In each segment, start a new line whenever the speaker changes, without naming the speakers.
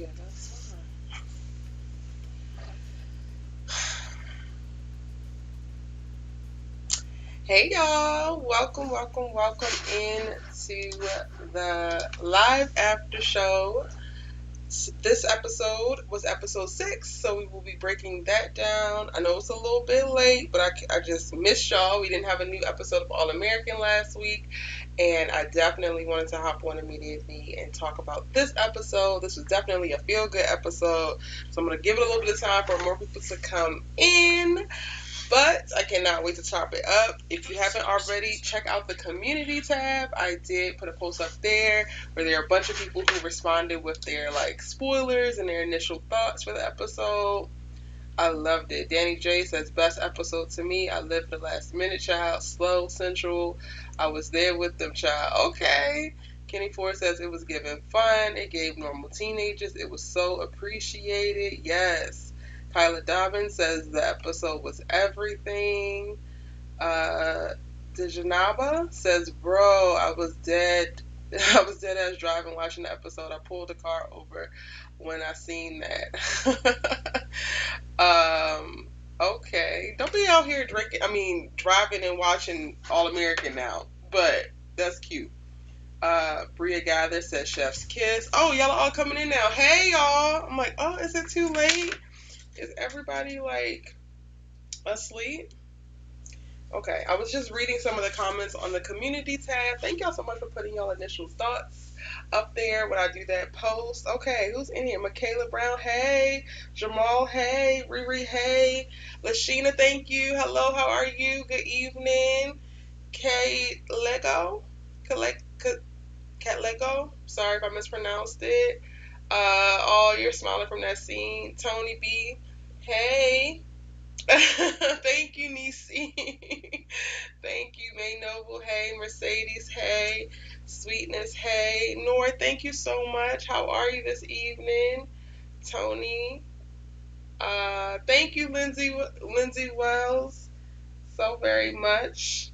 Yeah, that's fine. Hey y'all, welcome into the live after show. This episode was episode 6, so we will be breaking that down. I know it's a little bit late, but I just missed y'all. We didn't have a new episode of All American last week, and I definitely wanted to hop on immediately and talk about this episode. This was definitely a feel good episode, so I'm going to give it a little bit of time for more people to come in. But I cannot wait to chop it up. If you haven't already, check out the community tab. I did put a post up there where there are a bunch of people who responded with their spoilers and their initial thoughts for the episode. I loved it. Danny J says best episode to me. I lived the last minute, child. Slow, central. I was there with them, child. Okay. Kenny Ford says it was giving fun. It gave normal teenagers. It was so appreciated. Yes. Kyla Dobbins says the episode was everything. Dejanaba says, bro, I was dead. I was dead as driving watching the episode. I pulled the car over when I seen that. Okay. Don't be out here driving and watching All American now. But that's cute. Bria Gather says Chef's Kiss. Oh, y'all are all coming in now. Hey, y'all. I'm like, oh, is it too late? Is everybody asleep? Okay, I was just reading some of the comments on the community tab. Thank y'all so much for putting y'all initial thoughts up there when I do that post. Okay, who's in here? Michaela Brown, hey. Jamal, hey. Riri, hey. Lashina, thank you. Hello, how are you? Good evening. Kate Lego? Cat Lego? Sorry if I mispronounced it. Oh, you're smiling from that scene. Tony B, hey. Thank you, Nisi. Thank you, May Noble. Hey, Mercedes. Hey, Sweetness. Hey, Nor. Thank you so much. How are you this evening, Tony? Thank you, Lindsay Wells, so very much.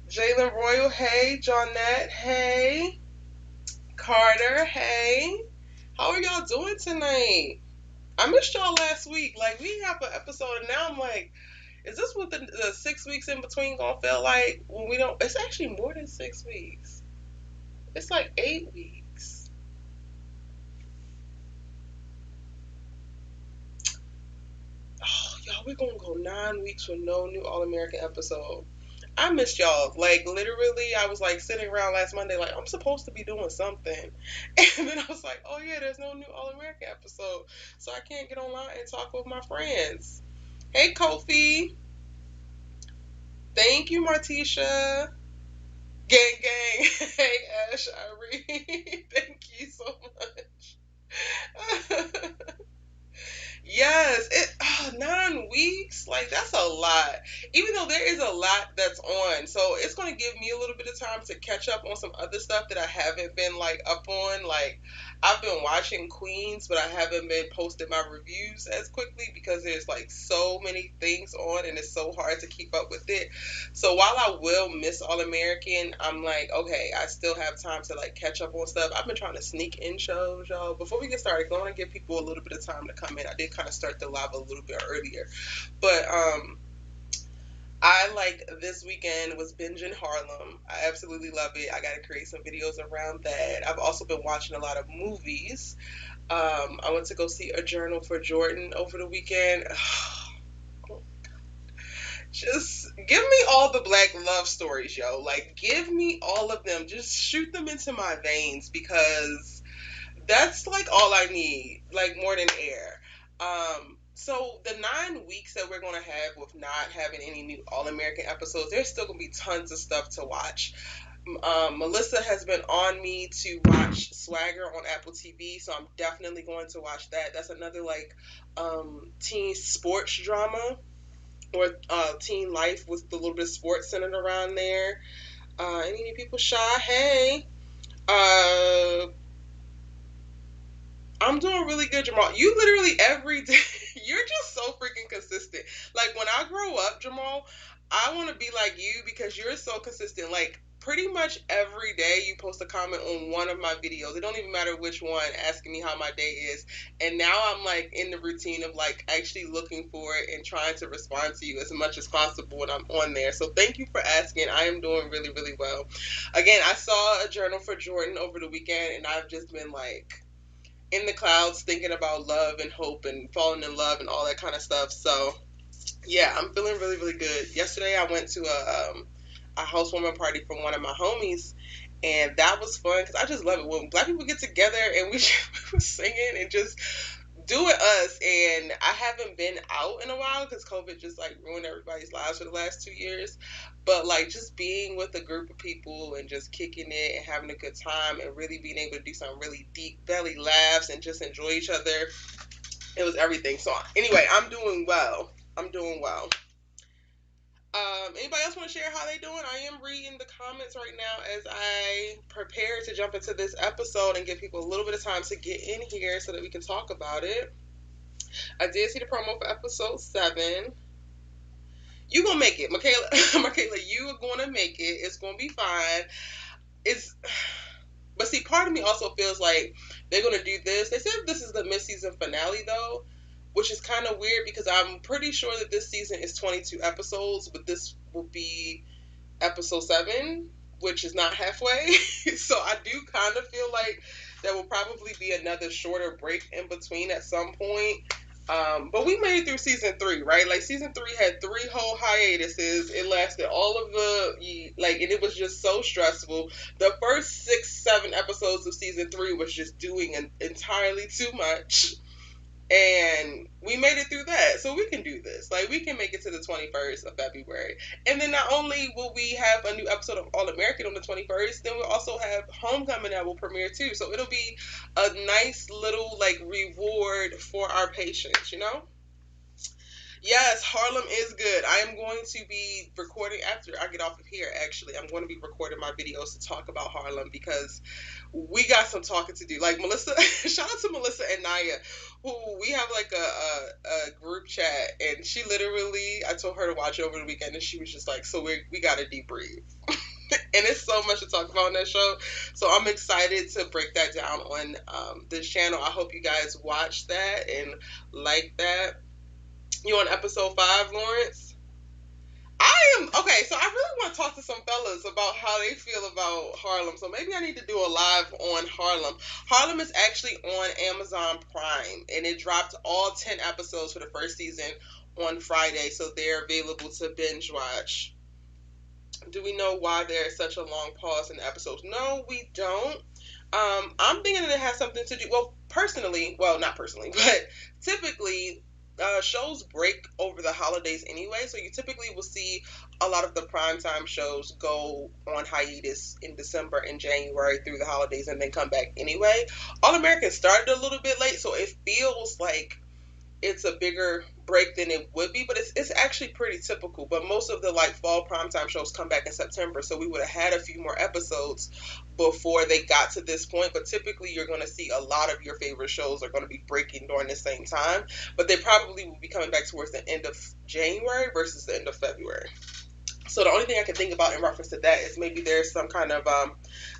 Jalyn Royal. Hey, Johnette. Hey, Carter. Hey, how are y'all doing tonight? I missed y'all last week. We have an episode, and now I'm like, is this what the 6 weeks in between gonna feel like when we don't? It's actually more than 6 weeks. It's like 8 weeks. Oh, y'all, we're gonna go 9 weeks with no new All American episode. I missed y'all. Literally, I was sitting around last Monday, I'm supposed to be doing something. And then I was like, oh yeah, there's no new All American episode. So I can't get online and talk with my friends. Hey, Kofi. Thank you, Martisha. Gang, gang. Hey, Ash, Irene. Thank you so much. Yes, 9 weeks, that's a lot. Even though there is a lot that's on, so it's gonna give me a little bit of time to catch up on some other stuff that I haven't been up on. I've been watching Queens, but I haven't been posting my reviews as quickly because there's so many things on, and it's so hard to keep up with it. So while I will miss All American, I'm okay, I still have time to catch up on stuff. I've been trying to sneak in shows, y'all. Before we get started, I want to give people a little bit of time to come in. I did kind of start the live a little bit earlier, but I this weekend was binging Harlem. I absolutely love it. I got to create some videos around that. I've also been watching a lot of movies. I went to go see A Journal for Jordan over the weekend. Just give me all the black love stories, yo. Give me all of them. Just shoot them into my veins because that's all I need, more than air. So the 9 weeks that we're gonna have with not having any new All American episodes, there's still gonna be tons of stuff to watch. Melissa has been on me to watch Swagger on Apple TV, so I'm definitely going to watch that. That's another teen sports drama or teen life with a little bit of sports centered around there. Any people shy? Hey. Uh, I'm doing really good, Jamal. You literally every day, you're just so freaking consistent. When I grow up, Jamal, I want to be like you because you're so consistent. pretty much every day you post a comment on one of my videos. It don't even matter which one, asking me how my day is. And now I'm like in the routine of like actually looking for it and trying to respond to you as much as possible when I'm on there. So thank you for asking. I am doing really, really well. Again, I saw a journal for Jordan over the weekend, and I've just been like in the clouds thinking about love and hope and falling in love and all that kind of stuff. So yeah, I'm feeling really, really good. Yesterday I went to a housewarming party from one of my homies, and that was fun because I just love it when black people get together and we we were singing and just doing us. And I haven't been out in a while because COVID just like ruined everybody's lives for the last 2 years. But like just being with a group of people and just kicking it and having a good time and really being able to do some really deep belly laughs and just enjoy each other, it was everything. So anyway, I'm doing well. I'm doing well. Anybody else want to share how they doing? I am reading the comments right now as I prepare to jump into this episode and give people a little bit of time to get in here so that we can talk about it. I did see the promo for episode 7. You gonna make it, Michaela. Michaela, you are gonna make it. It's gonna be fine. It's But see, part of me also feels like they're gonna do this. They said this is the mid-season finale though, which is kind of weird because I'm pretty sure that this season is 22 episodes, but this will be episode 7, which is not halfway. So I do kind of feel like there will probably be another shorter break in between at some point. But we made it through season 3, right? Like season 3 had 3 whole hiatuses. It lasted all of and it was just so stressful. The first 6, 7 episodes of season 3 was just doing entirely too much. And we made it through that, so we can do this. Like, we can make it to the 21st of February. And then not only will we have a new episode of All American on the 21st, then we'll also have Homecoming that will premiere too. So it'll be a nice little, like, reward for our patience, you know? Yes, Harlem is good. I am going to be recording after I get off of here, actually. I'm going to be recording my videos to talk about Harlem because we got some talking to do. Like Melissa, shout out to Melissa and Naya, who we have like a group chat, and she literally, I told her to watch it over the weekend, and she was just like, so we got to debrief. And it's so much to talk about on that show. So I'm excited to break that down on this channel. I hope you guys watch that and like that. You on episode 5, Lawrence? I am okay. So I really want to talk to some fellas about how they feel about Harlem. So maybe I need to do a live on Harlem. Harlem is actually on Amazon Prime, and it dropped all 10 episodes for the first season on Friday, so they're available to binge watch. Do we know why there's such a long pause in the episodes? No, we don't. I'm thinking that it has something to do. Well, personally, well, not personally, but typically shows break over the holidays anyway, so you typically will see a lot of the primetime shows go on hiatus in December and January through the holidays and then come back anyway. All American started a little bit late, so it feels like it's a bigger break than it would be, but it's actually pretty typical. But most of the like fall primetime shows come back in September, so we would have had a few more episodes before they got to this point. But typically you're going to see a lot of your favorite shows are going to be breaking during the same time, but they probably will be coming back towards the end of January versus the end of February. So the only thing I can think about in reference to that is maybe there's some kind of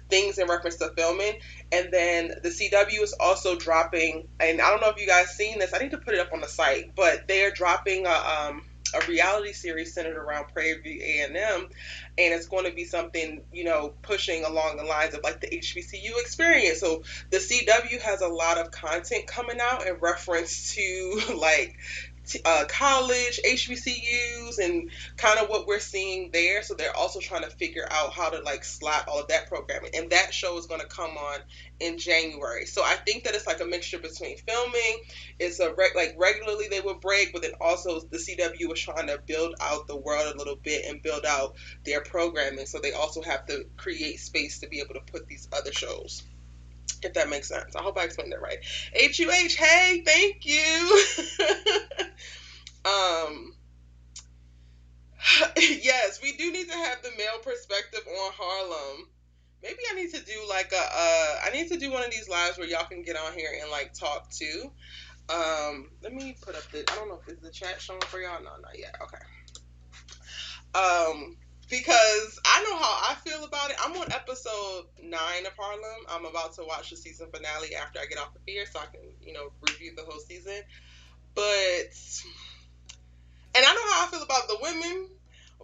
things in reference to filming. And then the CW is also dropping, and I don't know if you guys seen this, I need to put it up on the site, but they're dropping a reality series centered around Prairie View A&M, and it's going to be something, you know, pushing along the lines of like the HBCU experience. So the CW has a lot of content coming out in reference to like college, HBCUs, and kind of what we're seeing there. So they're also trying to figure out how to like slot all of that programming. And that show is going to come on in January. So I think that it's like a mixture between filming, it's like regularly they would break, but then also the CW was trying to build out the world a little bit and build out their programming. So they also have to create space to be able to put these other shows. If that makes sense. I hope I explained that right. HUH, hey, thank you. Yes, we do need to have the male perspective on Harlem. Maybe I need to do like I need to do one of these lives where y'all can get on here and like talk too. Let me put up I don't know if the chat showing for y'all. No, not yet. Okay. because I know how I feel about it. I'm on episode 9 of Harlem. I'm about to watch the season finale after I get off of here so I can, review the whole season. But, and I know how I feel about the women,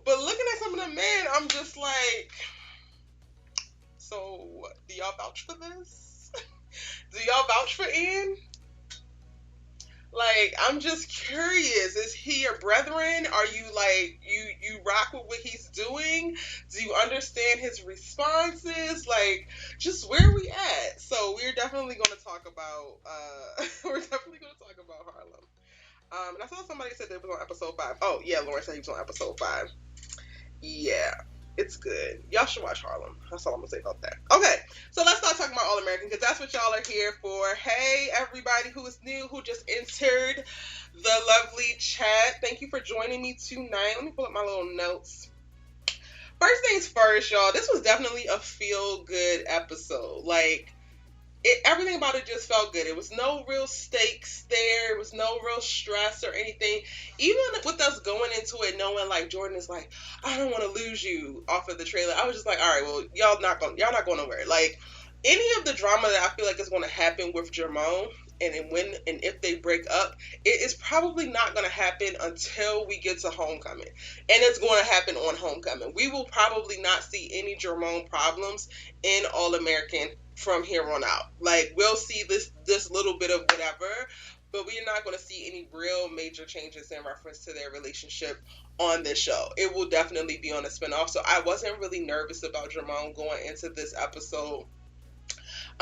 but looking at some of the men, I'm just like, so do y'all vouch for this? Do y'all vouch for Ian? Like, I'm just curious. Is he your brethren? Are you like you rock with what he's doing? Do you understand his responses? Like, just where we at? So we're definitely going to talk about Harlem. And I saw somebody said they was on episode 5. Oh yeah, Lauren said he was on episode 5. Yeah, it's good. Y'all should watch Harlem. That's all I'm gonna say about that. Okay, so let's start talking about All American because that's what y'all are here for. Hey, everybody who is new, who just entered the lovely chat. Thank you for joining me tonight. Let me pull up my little notes. First things first, y'all. This was definitely a feel-good episode. Like, everything about it just felt good. It was no real stakes there. It was no real stress or anything. Even with us going into it knowing like Jordan is like, I don't want to lose you off of the trailer. I was just like, all right, well, y'all not going nowhere. Like, any of the drama that I feel like is going to happen with Jermone and when and if they break up, it is probably not going to happen until we get to Homecoming. And it's going to happen on Homecoming. We will probably not see any Jermone problems in All American from here on out. Like, we'll see this little bit of whatever, but we're not going to see any real major changes in reference to their relationship on this show. It will definitely be on a spinoff. So I wasn't really nervous about Jermone going into this episode.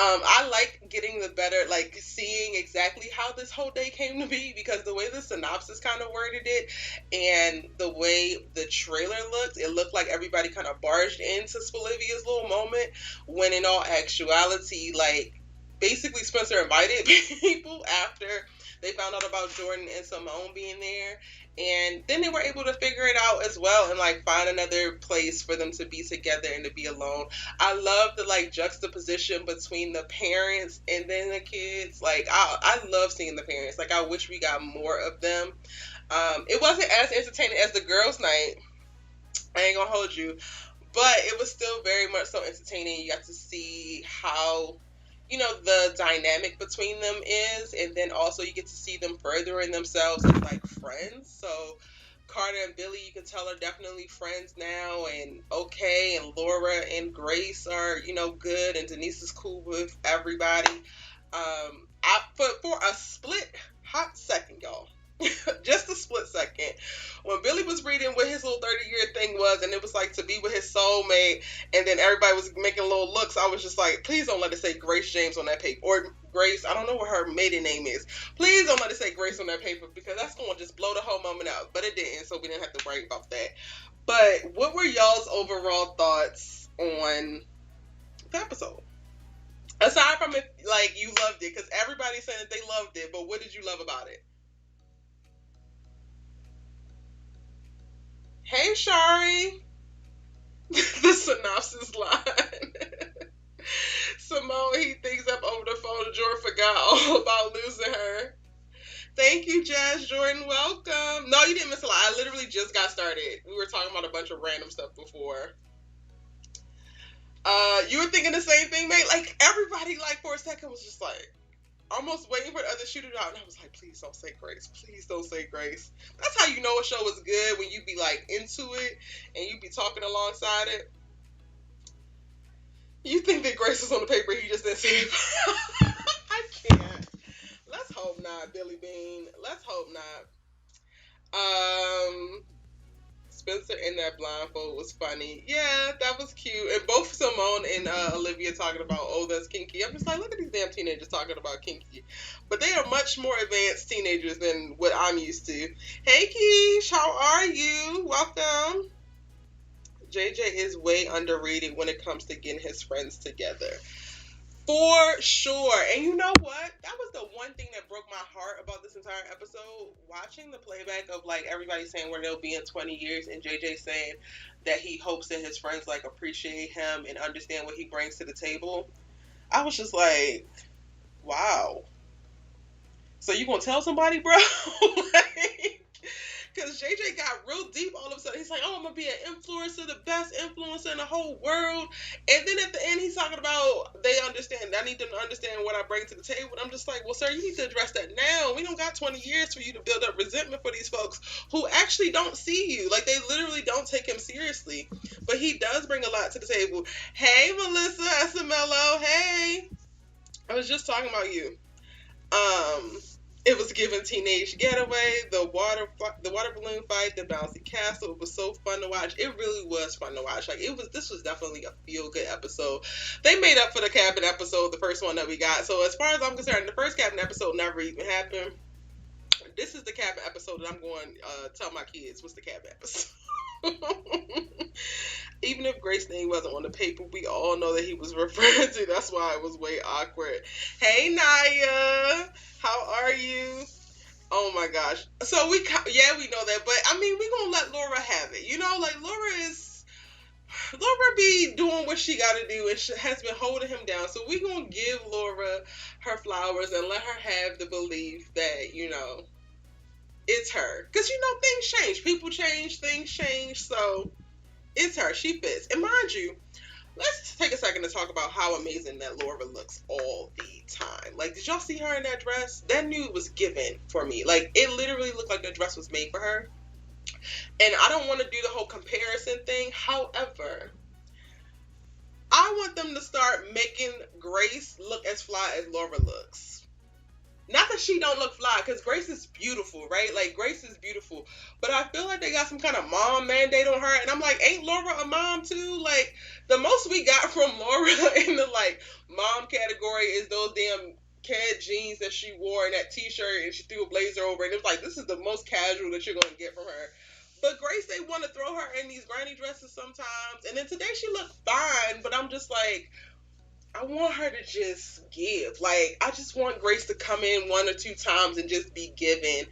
I like getting like seeing exactly how this whole day came to be, because the way the synopsis kind of worded it and the way the trailer looked, it looked like everybody kind of barged into Olivia's little moment, when in all actuality, like, basically Spencer invited people after they found out about Jordan and Simone being there. And then they were able to figure it out as well and like find another place for them to be together and to be alone. I love the like juxtaposition between the parents and then the kids. Like, I love seeing the parents. Like, I wish we got more of them. It wasn't as entertaining as the girls' night. I ain't gonna hold you. But it was still very much so entertaining. You got to see how, the dynamic between them is, and then also you get to see them furthering themselves as like friends. So Carter and Billy, you can tell, are definitely friends now, and okay, and Laura and Grace are, good, and Denise is cool with everybody. For a split hot second, y'all, just a split second, when Billy was reading what his little 30-year thing was, and it was like to be with his soulmate, and then everybody was making little looks, I was just like, please don't let it say Grace James on that paper, or Grace, I don't know what her maiden name is, please don't let it say Grace on that paper, because that's going to just blow the whole moment out. But it didn't, so we didn't have to worry about that. But what were y'all's overall thoughts on the episode? Aside from it, like, you loved it, because everybody's saying that they loved it, but what did you love about it? Hey, Shari. The synopsis line. Simone heat things up over the phone. Jordan forgot all about losing her. Thank you, Jazz Jordan. Welcome. No, you didn't miss a lot. I literally just got started. We were talking about a bunch of random stuff before. You were thinking the same thing, mate? Like, everybody, like, for a second was just like, almost waiting for the other shooter out, and I was like, please don't say Grace. Please don't say Grace. That's how you know a show is good, when you be like into it and you be talking alongside it. You think that Grace was on the paper, he just didn't see it. I can't. Let's hope not, Billy Bean. Let's hope not. Spencer in that blindfold was funny. Yeah, that was cute. And both Simone and Olivia talking about, oh, that's kinky. I'm just like, look at these damn teenagers talking about kinky. But they are much more advanced teenagers than what I'm used to. Hey, Keish, how are you? Welcome. JJ is way underrated when it comes to getting his friends together. For sure. And you know what? That was the one thing that broke my heart about this entire episode. Watching the playback of like everybody saying where they'll be in 20 years and JJ saying that he hopes that his friends like appreciate him and understand what he brings to the table. I was just like, wow. So you gonna tell somebody, bro? Like, Because JJ got real deep all of a sudden. He's like, oh, I'm going to be an influencer, the best influencer in the whole world. And then at the end, he's talking about they understand. I need them to understand what I bring to the table. And I'm just like, well, sir, you need to address that now. We don't got 20 years for you to build up resentment for these folks who actually don't see you. Like, they literally don't take him seriously. But he does bring a lot to the table. Hey, Melissa SMLO. Hey. I was just talking about you. It was given Teenage Getaway, the water balloon fight, the bouncy castle. It was so fun to watch. It really was fun to watch. Like, this was definitely a feel good episode. They made up for the cabin episode, the first one that we got. So as far as I'm concerned, the first cabin episode never even happened. This is the cabin episode that I'm going to tell my kids what's the cabin episode. Even if Grace's name wasn't on the paper, we all know that he was referring to. That's why it was way awkward. Hey, Naya. How are you? Oh, my gosh. So, we know that. But, I mean, we're going to let Laura have it. You know, like, Laura be doing what she got to do and she has been holding him down. So, we're going to give Laura her flowers and let her have the belief that, you know, it's her. Because, you know, things change. People change. Things change. So, it's her. She fits. And mind you, let's take a second to talk about how amazing that Laura looks all the time. Like, did y'all see her in that dress? That nude was given for me. Like, it literally looked like the dress was made for her. And I don't want to do the whole comparison thing. However, I want them to start making Grace look as fly as Laura looks. Not that she don't look fly, because Grace is beautiful, right? Like, Grace is beautiful. But I feel like they got some kind of mom mandate on her. And I'm like, ain't Laura a mom too? Like, the most we got from Laura in the, like, mom category is those damn CAD jeans that she wore and that t-shirt, and she threw a blazer over it. And it was like, this is the most casual that you're going to get from her. But Grace, they want to throw her in these granny dresses sometimes. And then today she looked fine, but I'm just like, I want her to just give. Like, I just want Grace to come in 1 or 2 times and just be given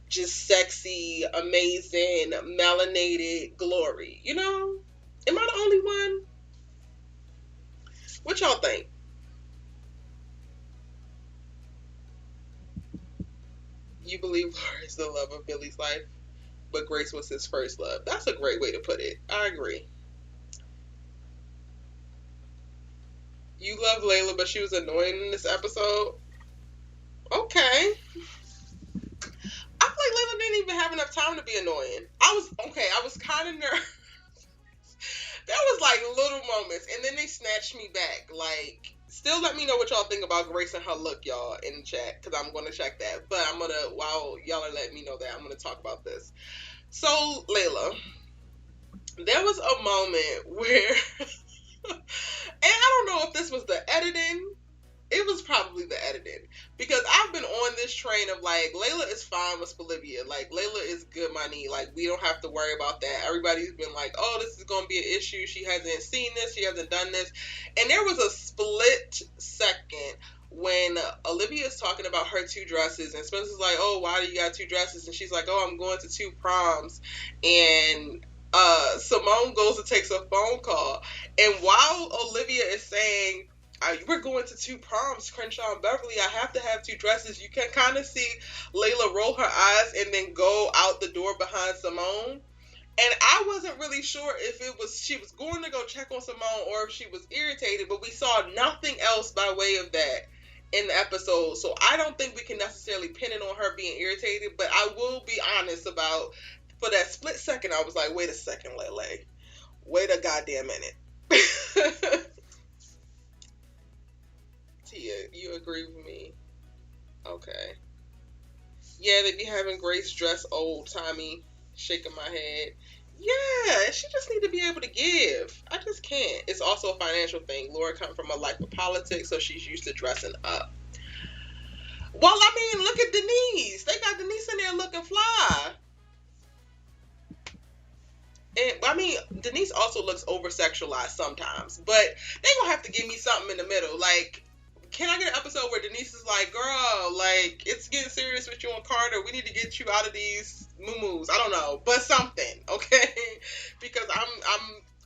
just sexy, amazing, melanated glory. You know? Am I the only one? What y'all think? You believe Laura is the love of Billy's life, but Grace was his first love. That's a great way to put it. I agree. You love Layla, but she was annoying in this episode. Okay. I feel like Layla didn't even have enough time to be annoying. I was kind of nervous. There was like little moments, and then they snatched me back. Like, still let me know what y'all think about Grace and her look, y'all, in the chat, because I'm going to check that. But while y'all are letting me know that, I'm going to talk about this. So, Layla, there was a moment where... and I don't know if this was the editing. It was probably the editing. Because I've been on this train of, like, Layla is fine with Olivia. Like, Layla is good money. Like, we don't have to worry about that. Everybody's been like, oh, this is going to be an issue. She hasn't seen this. She hasn't done this. And there was a split second when Olivia is talking about her 2 dresses. And Spencer's like, oh, why do you got 2 dresses? And she's like, oh, I'm going to 2 proms. And Simone goes and takes a phone call. And while Olivia is saying, we're going to 2 proms, Crenshaw and Beverly, I have to have 2 dresses, you can kind of see Layla roll her eyes and then go out the door behind Simone. And I wasn't really sure if she was going to go check on Simone or if she was irritated, but we saw nothing else by way of that in the episode. So I don't think we can necessarily pin it on her being irritated, but I will be honest about, for that split second, I was like, wait a second, Lele. Wait a goddamn minute. Tia, you agree with me? Okay. Yeah, they be having Grace dress old-timey, shaking my head. Yeah, she just need to be able to give. I just can't. It's also a financial thing. Laura comes from a life of politics, so she's used to dressing up. Well, I mean, look at Denise. They got Denise in there looking fly. And, I mean, Denise also looks over-sexualized sometimes, but they gonna have to give me something in the middle. Like, can I get an episode where Denise is like, girl, like, it's getting serious with you and Carter. We need to get you out of these moo-moos. I don't know, but something, okay? Because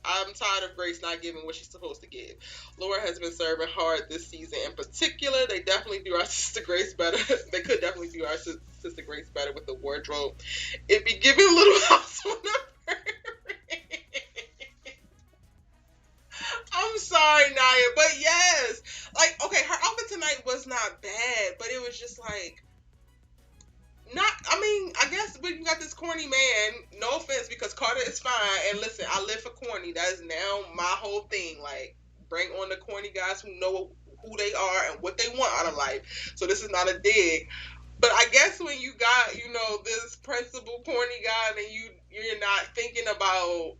I'm tired of Grace not giving what she's supposed to give. Laura has been serving hard this season in particular. They definitely do our sister Grace better. They could definitely do our sister Grace better with the wardrobe. It'd be giving Little House on the Prairie. I'm sorry, Naya, but yes. Like, okay, her outfit tonight was not bad, but it was just like, I guess when you got this corny man, no offense, because Carter is fine, and listen, I live for corny. That is now my whole thing. Like, bring on the corny guys who know who they are and what they want out of life. So this is not a dig. But I guess when you got, this principal corny guy, and you're not thinking about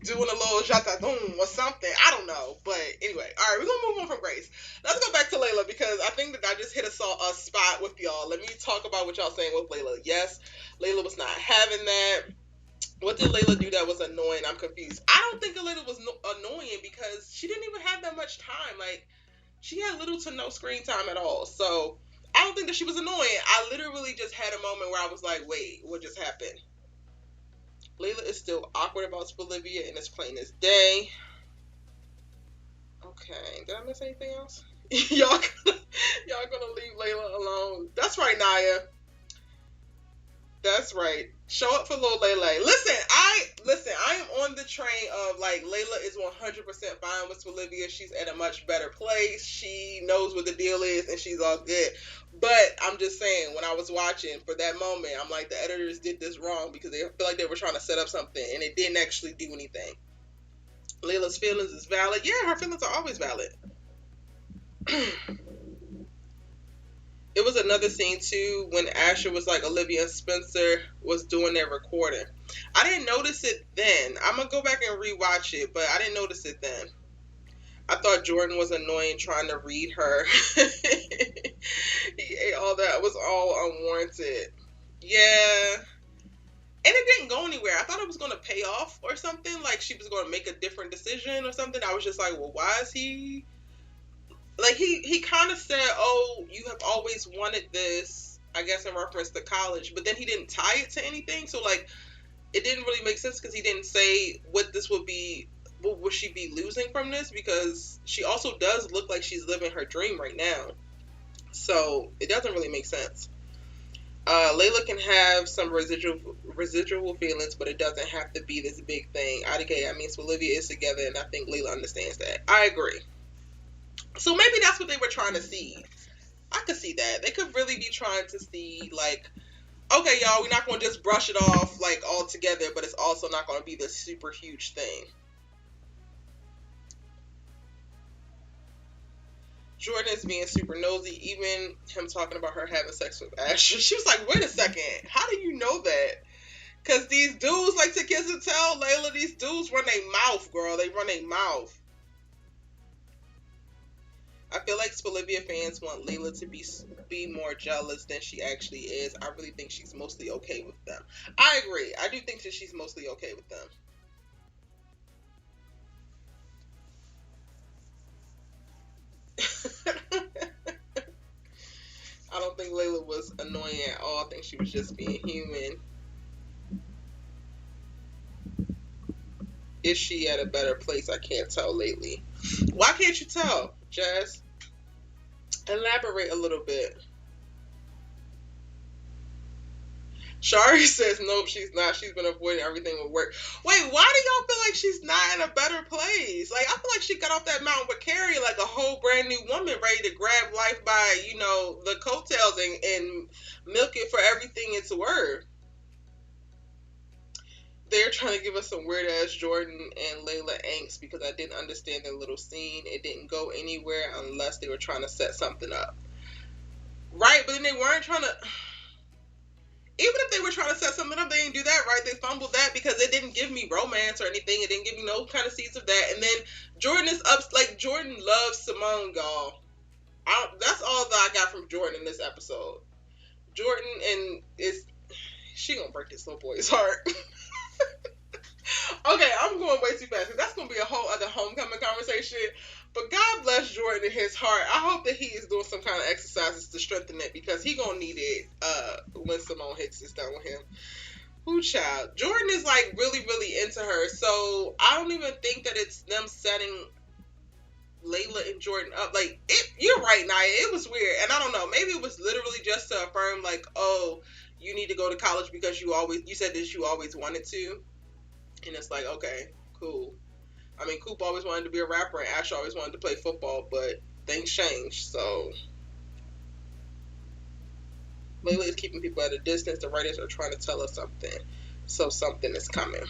doing a little jatadoom or something. I don't know. But anyway, all right, we're going to move on from Grace. Let's go back to Layla, because I think that I just hit a spot with y'all. Let me talk about what y'all saying with Layla. Yes, Layla was not having that. What did Layla do that was annoying? I'm confused. I don't think Layla was annoying because she didn't even have that much time. Like, she had little to no screen time at all. So I don't think that she was annoying. I literally just had a moment where I was like, wait, what just happened? Layla is still awkward about Olivia, and it's plain as day. Okay, did I miss anything else? y'all gonna leave Layla alone? That's right, Naya. That's right. Show up for little Layla. Listen, I am on the train of, like, Layla is 100% fine with Olivia. She's at a much better place. She knows what the deal is, and she's all good. But I'm just saying, when I was watching, for that moment, I'm like, the editors did this wrong because they feel like they were trying to set up something, and it didn't actually do anything. Layla's feelings is valid. Yeah, her feelings are always valid. It was another scene, too, when Asher was like, Olivia and Spencer was doing their recording. I didn't notice it then. I'm going to go back and rewatch it, but I didn't notice it then. I thought Jordan was annoying trying to read her. He ate all that. It was all unwarranted. Yeah. And it didn't go anywhere. I thought it was going to pay off or something. Like, she was going to make a different decision or something. I was just like, well, why is he... Like, he kind of said, oh, you have always wanted this, I guess in reference to college, but then he didn't tie it to anything, so, like, it didn't really make sense because he didn't say what this would be, what would she be losing from this, because she also does look like she's living her dream right now, so it doesn't really make sense. Layla can have some residual feelings, but it doesn't have to be this big thing. IDK, I mean, so Olivia is together, and I think Layla understands that. I agree. So maybe that's what they were trying to see. I could see that. They could really be trying to see, like, okay, y'all, we're not going to just brush it off, like, all together, but it's also not going to be this super huge thing. Jordan is being super nosy, even him talking about her having sex with Asher. She was like, wait a second, how do you know that? Because these dudes like to kiss and tell, Layla, these dudes run their mouth, girl. They run their mouth. I feel like Olivia fans want Layla to be more jealous than she actually is. I really think she's mostly okay with them. I agree. I do think that she's mostly okay with them. I don't think Layla was annoying at all. I think she was just being human. Is she at a better place? I can't tell lately. Why can't you tell, Jazz? Elaborate a little bit. Shari says, nope, she's not. She's been avoiding everything with work. Wait, why do y'all feel like she's not in a better place? Like, I feel like she got off that mountain with Carrie like a whole brand new woman ready to grab life by, the coattails and milk it for everything it's worth. They're trying to give us some weird-ass Jordan and Layla angst because I didn't understand their little scene. It didn't go anywhere unless they were trying to set something up. Right, but then they weren't trying to... Even if they were trying to set something up, they didn't do that, right? They fumbled that because it didn't give me romance or anything. It didn't give me no kind of seeds of that. And then Jordan is up... Like, Jordan loves Simone, y'all. That's all that I got from Jordan in this episode. Jordan and... She gonna break this little boy's heart. Okay, I'm going way too fast because that's going to be a whole other homecoming conversation. But God bless Jordan in his heart. I hope that he is doing some kind of exercises to strengthen it because he going to need it when Simone Hicks is done with him. Who child? Jordan is like really, really into her. So I don't even think that it's them setting Layla and Jordan up. Like you're right, Naya. It was weird, and I don't know. Maybe it was literally just to affirm, like, oh, you need to go to college because you said that you always wanted to, and it's like, okay, cool. I mean, Coop always wanted to be a rapper, and Ash always wanted to play football, but things changed. So Layla is keeping people at a distance. The writers are trying to tell us something, so something is coming.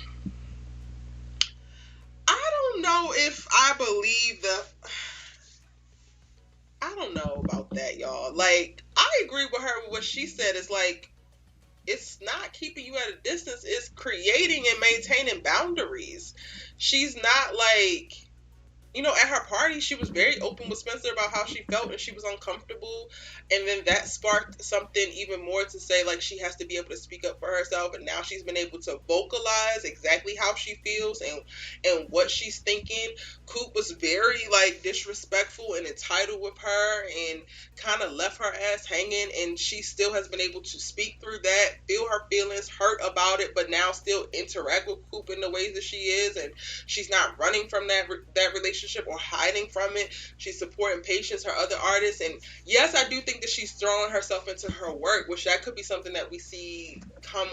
I don't know if I believe I don't know about that, y'all. Like, I agree with her with what she said. It's like, it's not keeping you at a distance. It's creating and maintaining boundaries. She's not like, at her party, she was very open with Spencer about how she felt and she was uncomfortable. And then that sparked something even more to say, like, she has to be able to speak up for herself. And now she's been able to vocalize exactly how she feels and what she's thinking. Coop was very, like, disrespectful and entitled with her and kind of left her ass hanging. And she still has been able to speak through that, feel her feelings, hurt about it, but now still interact with Coop in the ways that she is. And she's not running from that relationship or hiding from it. She's supporting Patience, her other artists, and yes, I do think that she's throwing herself into her work, which that could be something that we see come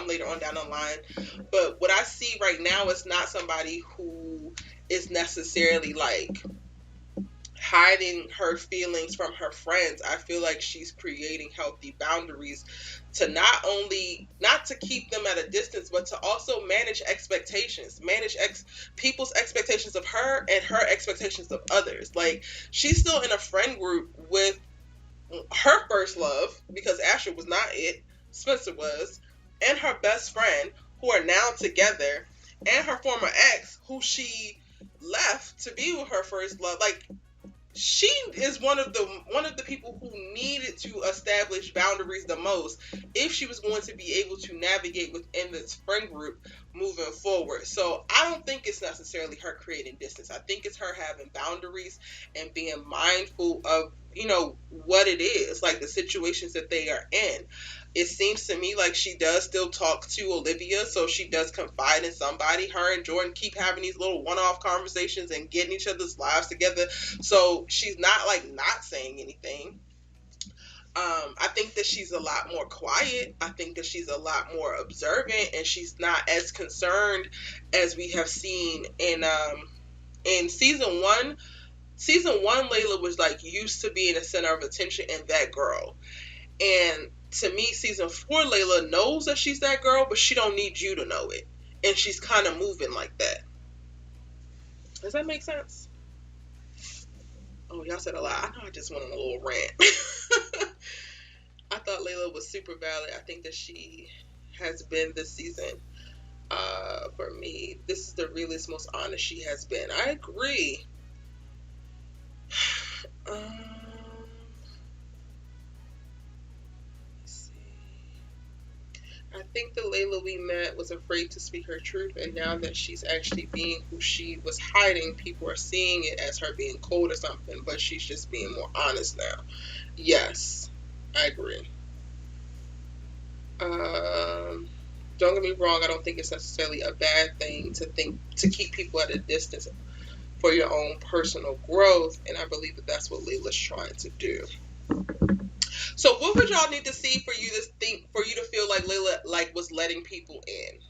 later on down the line. But what I see right now is not somebody who is necessarily like hiding her feelings from her friends. I feel like she's creating healthy boundaries to not to keep them at a distance, but to also manage expectations, people's expectations of her and her expectations of others. Like, she's still in a friend group with her first love, because Asher was not it, Spencer was, and her best friend, who are now together, and her former ex, who she left to be with her first love. Like, she is one of the people who needed to establish boundaries the most if she was going to be able to navigate within this friend group moving forward. So I don't think it's necessarily her creating distance. I think it's her having boundaries and being mindful of what it is, like the situations that they are in. It seems to me like she does still talk to Olivia, so she does confide in somebody. Her and Jordan keep having these little one-off conversations and getting each other's lives together, so she's not like not saying anything. I think that she's a lot more quiet. I think that she's a lot more observant, and she's not as concerned as we have seen in season one. Season one, Layla was like used to being the center of attention and that girl. And to me, season 4, Layla knows that she's that girl, but she don't need you to know it. And she's kind of moving like that. Does that make sense? Oh, y'all said a lot. I know I just went on a little rant. I thought Layla was super valid. I think that she has been this season. For me, this is the realest, most honest she has been. I agree. I think the Layla we met was afraid to speak her truth, and now that she's actually being who she was hiding, people are seeing it as her being cold or something, but she's just being more honest now. Yes, I agree. Don't get me wrong, I don't think it's necessarily a bad thing to keep people at a distance for your own personal growth, and I believe that that's what Layla's trying to do. So what would y'all need to see for you to feel like Layla was letting people in?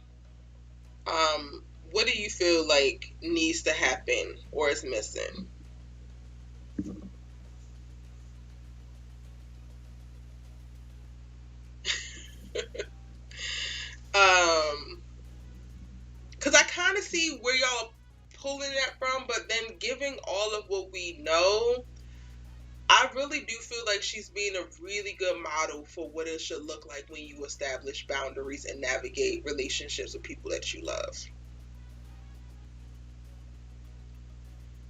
What do you feel like needs to happen or is missing? Because I kind of see where y'all are pulling that from, but then giving all of what we know, I really do feel like she's being a really good model for what it should look like when you establish boundaries and navigate relationships with people that you love.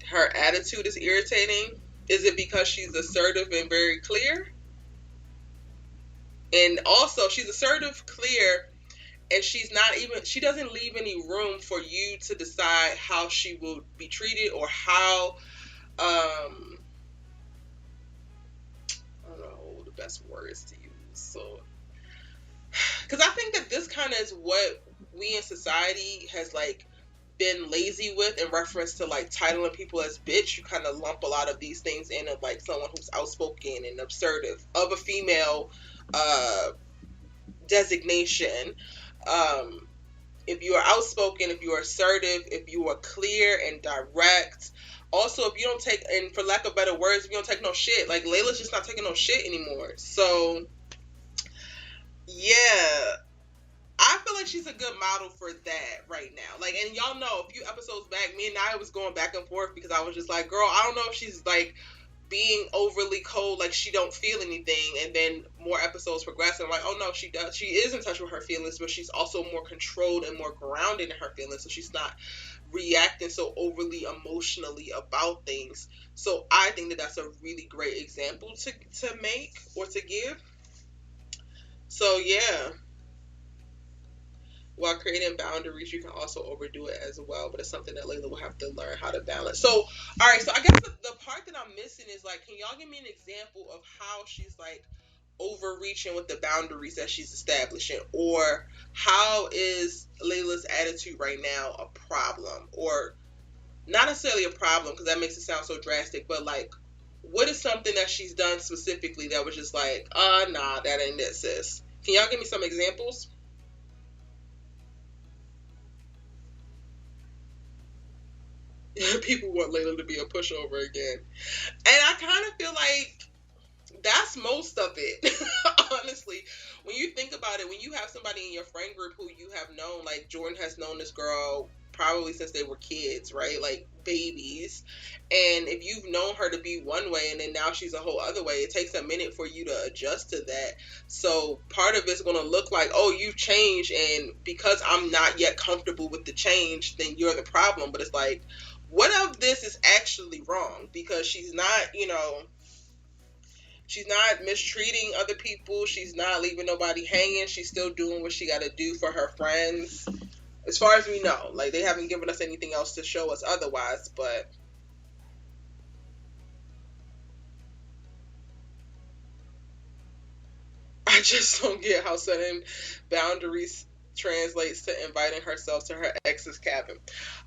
Her attitude is irritating. Is it because she's assertive and very clear? And also, she's assertive, clear, and she doesn't leave any room for you to decide how she will be treated or how, I don't know the best words to use. So, Because I think that this kind of is what we in society has like been lazy with in reference to like titling people as bitch. You kind of lump a lot of these things in of like someone who's outspoken and assertive of a female designation. Um, if you are outspoken, if you are assertive, if you are clear and direct. Also, if you don't take, and for lack of better words, if you don't take no shit, like Layla's just not taking no shit anymore. So, yeah, I feel like she's a good model for that right now. Like, and y'all know a few episodes back, me and Nia was going back and forth because I was just like, girl, I don't know if she's like being overly cold, like she don't feel anything. And then more episodes progress, and I'm like, oh no, she does. She is in touch with her feelings, but she's also more controlled and more grounded in her feelings. So she's not reacting so overly emotionally about things. So I think that that's a really great example to make or to give. So yeah. While creating boundaries, you can also overdo it as well, but it's something that Layla will have to learn how to balance. So, all right, so I guess the part that I'm missing is like, can y'all give me an example of how she's like overreaching with the boundaries that she's establishing, or how is Layla's attitude right now a problem, or not necessarily a problem because that makes it sound so drastic, but like, what is something that she's done specifically that was just like, nah, that ain't it, sis? Can y'all give me some examples? People want Layla to be a pushover again. And I kind of feel like that's most of it. Honestly, when you think about it, when you have somebody in your friend group who you have known, like Jordan has known this girl probably since they were kids, right? Like babies. And if you've known her to be one way and then now she's a whole other way, it takes a minute for you to adjust to that. So part of it's going to look like, oh, you've changed, and because I'm not yet comfortable with the change, then you're the problem. But it's like, what of this is actually wrong? Because she's not, she's not mistreating other people. She's not leaving nobody hanging. She's still doing what she got to do for her friends. As far as we know, like they haven't given us anything else to show us otherwise, but I just don't get how setting boundaries translates to inviting herself to her ex's cabin.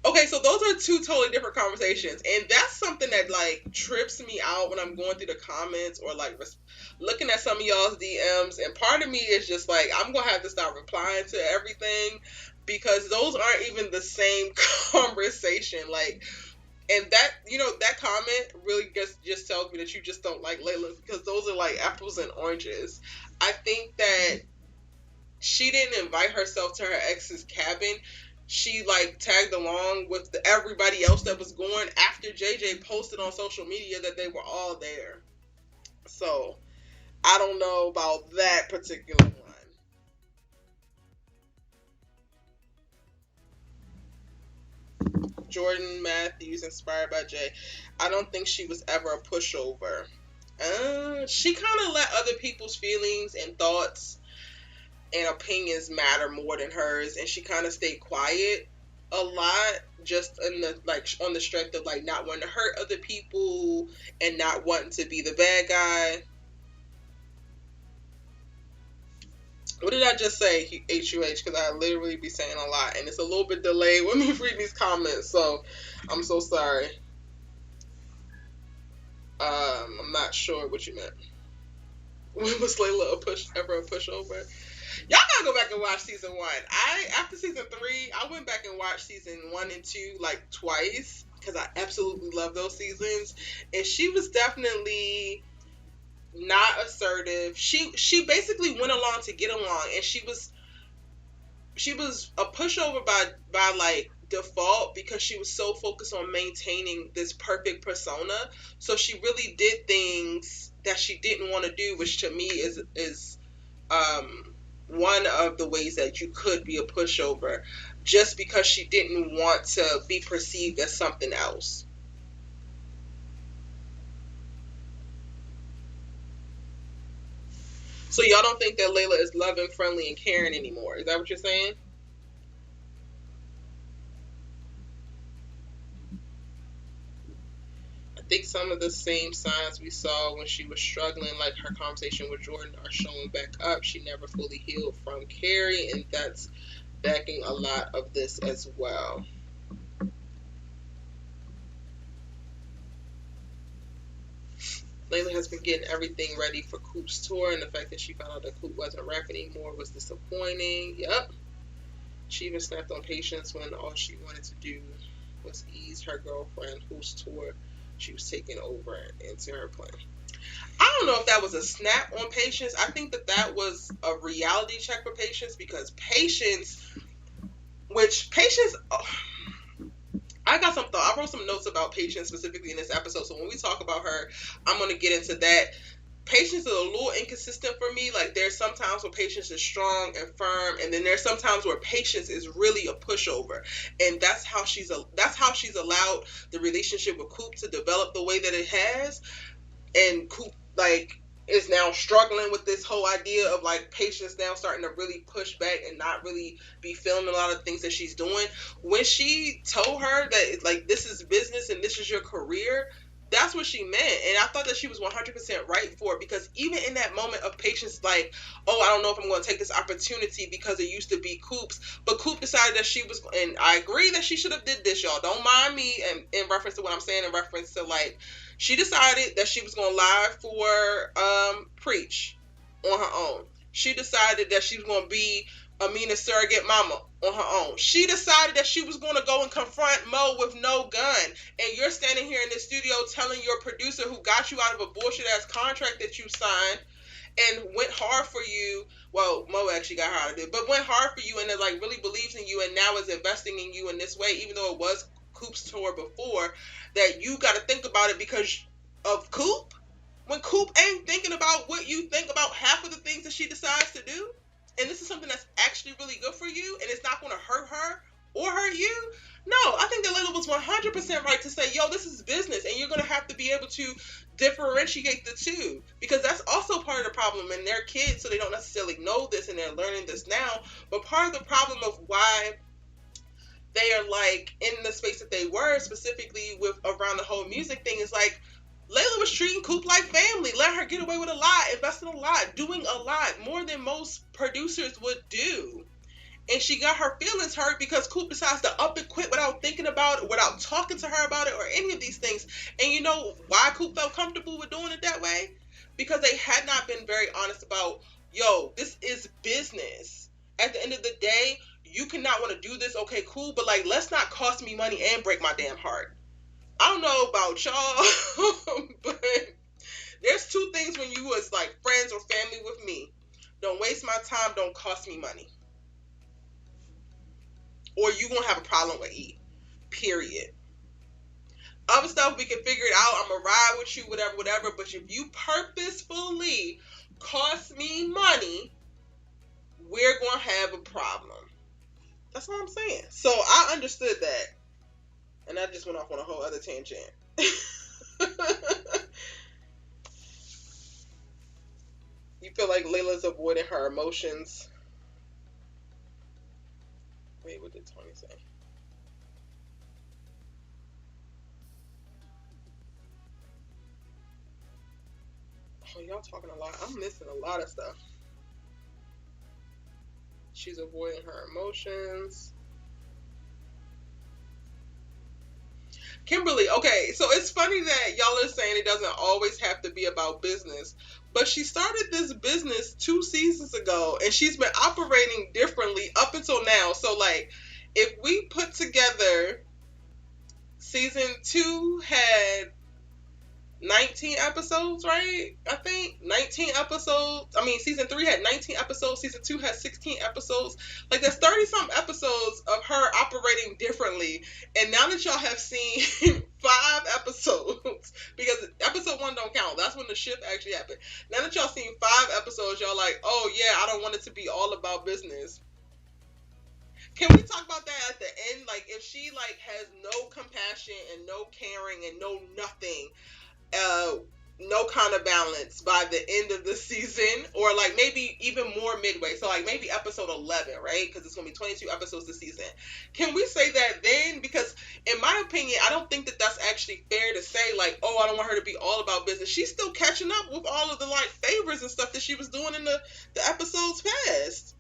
Okay, so those are two totally different conversations, and that's something that like trips me out when I'm going through the comments or like looking at some of y'all's DMs, and part of me is just like, I'm gonna have to stop replying to everything because those aren't even the same conversation. Like, and that, that comment really just tells me that you just don't like Layla, because those are like apples and oranges. I think that she didn't invite herself to her ex's cabin. She like tagged along with everybody else that was going after JJ posted on social media that they were all there. So I don't know about that particular one. Jordan Matthews, inspired by Jay. I don't think she was ever a pushover. She kind of let other people's feelings and thoughts and opinions matter more than hers, and she kind of stayed quiet a lot, just in the like on the strength of like not wanting to hurt other people and not wanting to be the bad guy. What did I just say? HUH, because I literally be saying a lot, and it's a little bit delayed when me reading these comments, so I'm so sorry. I'm not sure what you meant. When was Layla ever a pushover? Y'all gotta go back and watch season 1. After season 3, I went back and watched season 1 and 2 like twice because I absolutely love those seasons, and she was definitely not assertive. She basically went along to get along, and she was a pushover by like default because she was so focused on maintaining this perfect persona. So she really did things that she didn't want to do, which to me is one of the ways that you could be a pushover, just because she didn't want to be perceived as something else. So y'all don't think that Layla is loving, friendly, and caring anymore? Is that what you're saying? I think some of the same signs we saw when she was struggling, like her conversation with Jordan, are showing back up. She never fully healed from Carrie, and that's backing a lot of this as well. Layla has been getting everything ready for Coop's tour, and the fact that she found out that Coop wasn't rapping anymore was disappointing. Yep. She even snapped on Patience when all she wanted to do was ease her girlfriend whose tour she was taking over into her plan. I don't know if that was a snap on Patience. I think that was a reality check for Patience, because Patience, I got some thought. I wrote some notes about Patience specifically in this episode, so when we talk about her, I'm going to get into that. Patience is a little inconsistent for me. Like, there's sometimes where Patience is strong and firm, and then there's sometimes where Patience is really a pushover, and that's how she's allowed the relationship with Coop to develop the way that it has. And Coop, like, is now struggling with this whole idea of, like, Patience now starting to really push back and not really be feeling a lot of things that she's doing. When she told her that, like, this is business and this is your career, that's what she meant. And I thought that she was 100% right for it, because even in that moment of Patience, like, oh, I don't know if I'm going to take this opportunity because it used to be Coop's, but Coop decided that she was, and I agree that she should have did this, y'all. Don't mind me in reference to what I'm saying, in reference to, like, she decided that she was going to live for Preach on her own. She decided that she was going to be Amina's surrogate mama on her own. She decided that she was going to go and confront Mo with no gun. And you're standing here in the studio telling your producer, who got you out of a bullshit ass contract that you signed and went hard for you. Well, Mo actually got her out of it, but went hard for you and like really believes in you and now is investing in you in this way, even though it was Coop's tour before, that you got to think about it because of Coop, when Coop ain't thinking about what you think about half of the things that she decides to do. And this is something that's actually really good for you, and it's not going to hurt her or hurt you. No, I think that Layla was 100% right to say, yo, this is business, and you're going to have to be able to differentiate the two, because that's also part of the problem. And they're kids, so they don't necessarily know this, and they're learning this now. But part of the problem of why they are, like, in the space that they were, specifically with around the whole music thing, is like, Layla was treating Coop like family, let her get away with a lot, investing a lot, doing a lot, more than most producers would do. And she got her feelings hurt because Coop decides to up and quit without thinking about it, without talking to her about it, or any of these things. And you know why Coop felt comfortable with doing it that way? Because they had not been very honest about, yo, this is business. At the end of the day, you cannot want to do this, okay, cool, but, like, let's not cost me money and break my damn heart. I don't know about y'all, but there's two things when you was, like, friends or family with me. Don't waste my time, don't cost me money. Or you gonna have a problem with E. Period. Other stuff, we can figure it out. I'm gonna ride with you, whatever. But if you purposefully cost me money, we're gonna have a problem. That's what I'm saying. So I understood that. And I just went off on a whole other tangent. You feel like Layla's avoiding her emotions. Wait, what did Tony say? Oh, y'all talking a lot. I'm missing a lot of stuff. She's avoiding her emotions. Kimberly, okay, so it's funny that y'all are saying it doesn't always have to be about business, but she started this business 2 seasons ago, and she's been operating differently up until now. So, like, if we put together, season 2 had 19 episodes, right? I think 19 episodes. I mean, season 3 had 19 episodes. Season 2 had 16 episodes. Like, there's 30-some episodes of her operating differently. And now that y'all have seen 5 episodes, because episode 1 don't count. That's when the shift actually happened. Now that y'all seen 5 episodes, y'all like, oh yeah, I don't want it to be all about business. Can we talk about that at the end? Like, if she, like, has no compassion and no caring and no nothing, no kind of balance by the end of the season, or or like maybe even more midway. So like maybe episode 11, right? Because it's gonna be 22 episodes this season. Can we say that then? Because in my opinion, I don't think that that's actually fair to say like, oh, I don't want her to be all about business. She's still catching up with all of the like favors and stuff that she was doing in the episodes past.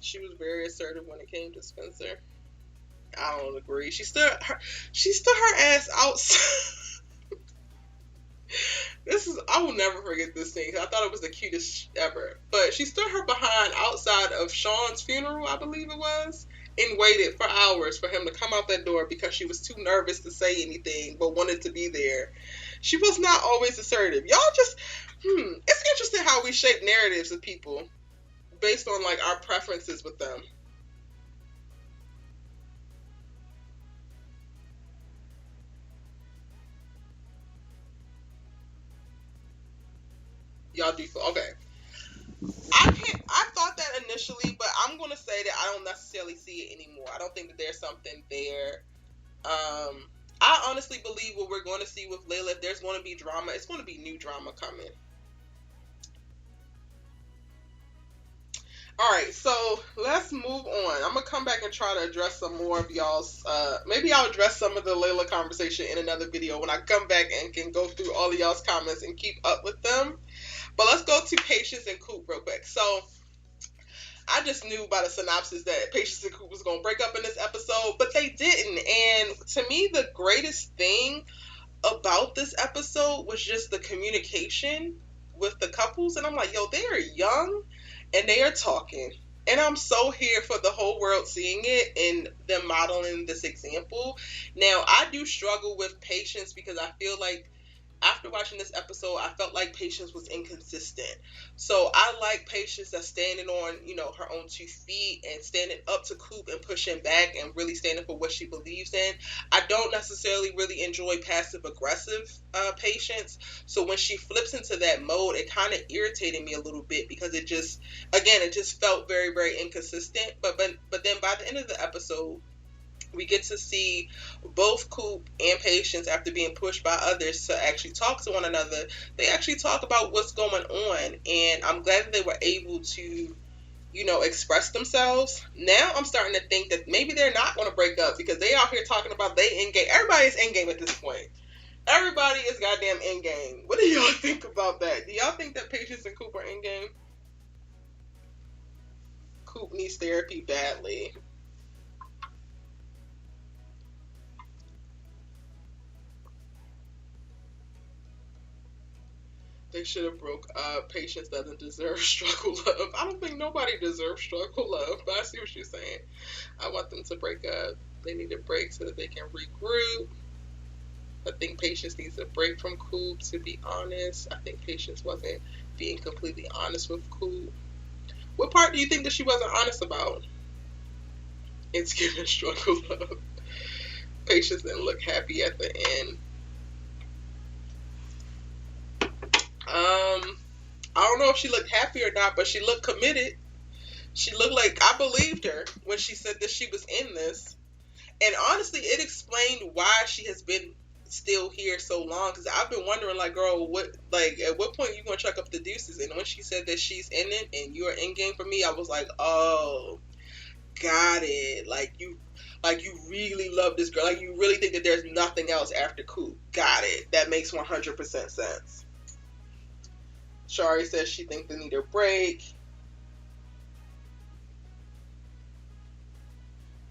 She was very assertive when it came to Spencer. I don't agree. She stood her ass outside. I will never forget this thing. I thought it was the cutest ever. But she stood her behind outside of Sean's funeral, I believe it was, and waited for hours for him to come out that door because she was too nervous to say anything but wanted to be there. She was not always assertive. Y'all just, it's interesting how we shape narratives of people based on like our preferences with them. Y'all do feel okay. I thought that initially, but I'm gonna say that I don't necessarily see it anymore. I don't think that there's something there. I honestly believe what we're going to see with Layla, if there's going to be drama, it's going to be new drama coming. Alright, so let's move on. I'm going to come back and try to address some more of y'all's, maybe I'll address some of the Layla conversation in another video when I come back and can go through all of y'all's comments and keep up with them. But let's go to Patience and Coop real quick. So, I just knew by the synopsis that Patience and Coop was going to break up in this episode, but they didn't. And to me, the greatest thing about this episode was just the communication with the couples. And I'm like, yo, they are young and they are talking. And I'm so here for the whole world seeing it and them modeling this example. Now, I do struggle with Patience because I feel like after watching this episode, I felt like Patience was inconsistent. So I like Patience that's standing on, her own 2 feet and standing up to Coop and pushing back and really standing for what she believes in. I don't necessarily really enjoy passive aggressive Patience. So when she flips into that mode, it kind of irritated me a little bit because it just felt very, very inconsistent. But then by the end of the episode, we get to see both Coop and Patience, after being pushed by others to actually talk to one another. They actually talk about what's going on, and I'm glad that they were able to, express themselves. Now I'm starting to think that maybe they're not going to break up because they out here talking about they endgame. Everybody is endgame at this point. Everybody is goddamn endgame. What do y'all think about that? Do y'all think that Patience and Coop are endgame? Coop needs therapy badly. They should have broke up. Patience doesn't deserve struggle love. I don't think nobody deserves struggle love, but I see what you're saying. I want them to break up. They need a break so that they can regroup. I think Patience needs a break from Coop, to be honest. I think Patience wasn't being completely honest with Coop. What part do you think that she wasn't honest about? It's giving struggle love. Patience didn't look happy at the end. I don't know if she looked happy or not, but she looked committed. She looked like I believed her when she said that she was in this. And honestly, it explained why she has been still here so long. Because I've been wondering, like, girl, at what point you gonna chuck up the deuces? And when she said that she's in it and you're in game for me, I was like, oh, got it. Like you really love this girl. Like you really think that there's nothing else after Coop. Got it. That makes 100% sense. Shari says she thinks they need a break.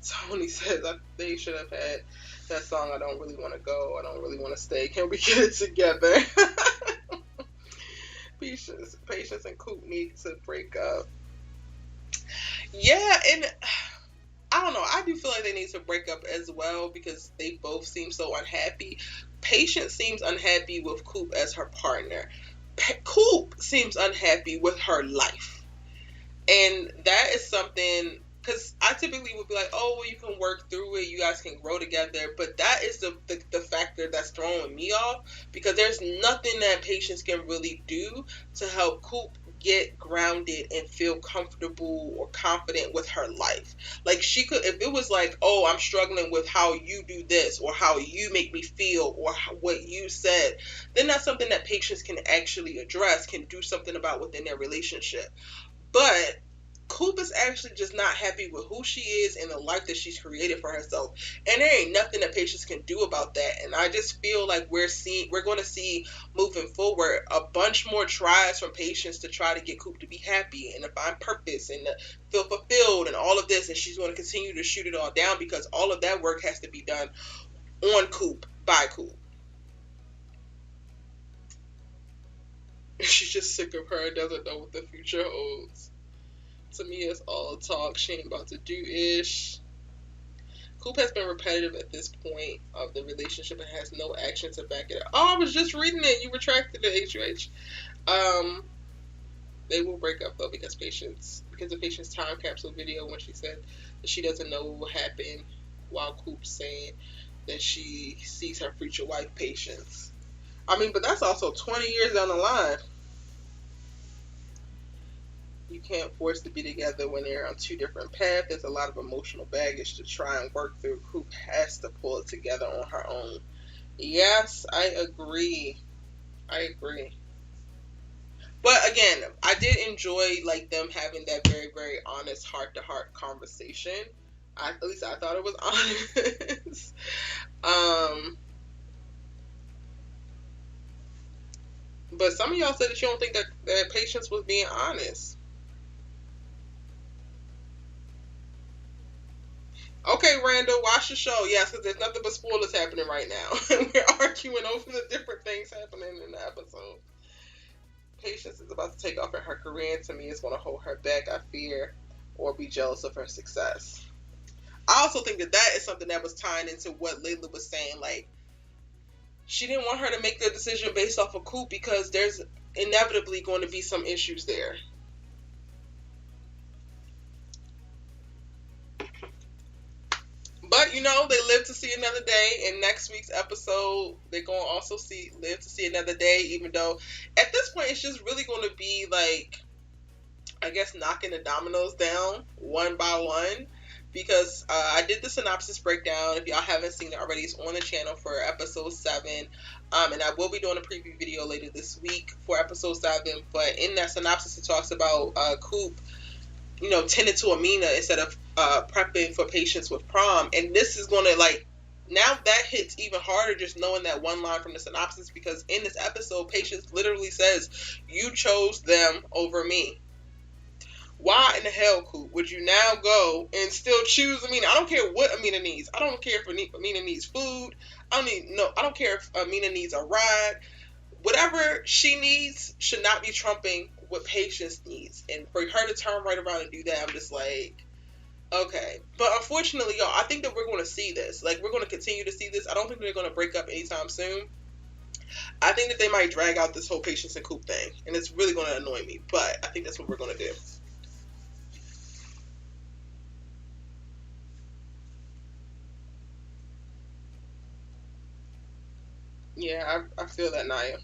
Tony says they should have had that song, I Don't Really Want to Go, I Don't Really Want to Stay. Can we get it together? Patience and Coop need to break up. Yeah, and I don't know. I do feel like they need to break up as well because they both seem so unhappy. Patience seems unhappy with Coop as her partner. Coop seems unhappy with her life. And that is something, because I typically would be like, oh, well, you can work through it. You guys can grow together. But that is the factor that's throwing me off because there's nothing that Patience can really do to help Coop get grounded and feel comfortable or confident with her life. Like, she could, if it was like, oh, I'm struggling with how you do this or how you make me feel or what you said, then that's something that Patience can actually address, can do something about within their relationship. But Coop is actually just not happy with who she is and the life that she's created for herself. And there ain't nothing that Patience can do about that. And I just feel like we're going to see moving forward a bunch more tries from Patience to try to get Coop to be happy and to find purpose and to feel fulfilled and all of this. And she's going to continue to shoot it all down because all of that work has to be done on Coop, by Coop. She's just sick of her and doesn't know what the future holds. Tamia is all talk. She ain't about to do ish. Coop has been repetitive at this point of the relationship and has no action to back it up. Oh, I was just reading it. You retracted it, HUH. They will break up though because of Patience time capsule video when she said that she doesn't know what will happen, while Coop saying that she sees her future wife Patience. I mean, but that's also 20 years down the line. You can't force to be together when they're on two different paths. There's a lot of emotional baggage to try and work through. Coop has to pull it together on her own. Yes, I agree. But again, I did enjoy like them having that very, very honest heart-to-heart conversation. At least I thought it was honest. But some of y'all said that you don't think that Patience was being honest. Okay, Randall, watch the show. Yes, because there's nothing but spoilers happening right now. We're arguing over the different things happening in the episode. Patience is about to take off in her career, and to me, it's going to hold her back, I fear, or be jealous of her success. I also think that is something that was tying into what Layla was saying. Like, she didn't want her to make the decision based off of Coop because there's inevitably going to be some issues there. But, they live to see another day. In next week's episode, they're going to also live to see another day, even though at this point, it's just really going to be like, I guess, knocking the dominoes down one by one. Because I did the synopsis breakdown. If y'all haven't seen it already, it's on the channel for episode 7. And I will be doing a preview video later this week for episode 7. But in that synopsis, it talks about Coop, tending to Amina instead of prepping for Patience with prom. And this is going to, like, now that hits even harder just knowing that one line from the synopsis. Because in this episode, Patience literally says, you chose them over me. Why in the hell, Coop, would you now go and still choose Amina? I don't care what Amina needs. I don't care if Amina needs food. I don't care if Amina needs a ride. Whatever she needs should not be trumping what Patience needs. And for her to turn right around and do that, I'm just like, okay. But unfortunately, y'all, I think that we're going to see this. Like, we're going to continue to see this. I don't think they're going to break up anytime soon. I think that they might drag out this whole Patience and Coop thing. And it's really going to annoy me. But I think that's what we're going to do. Yeah, I feel that, Naya.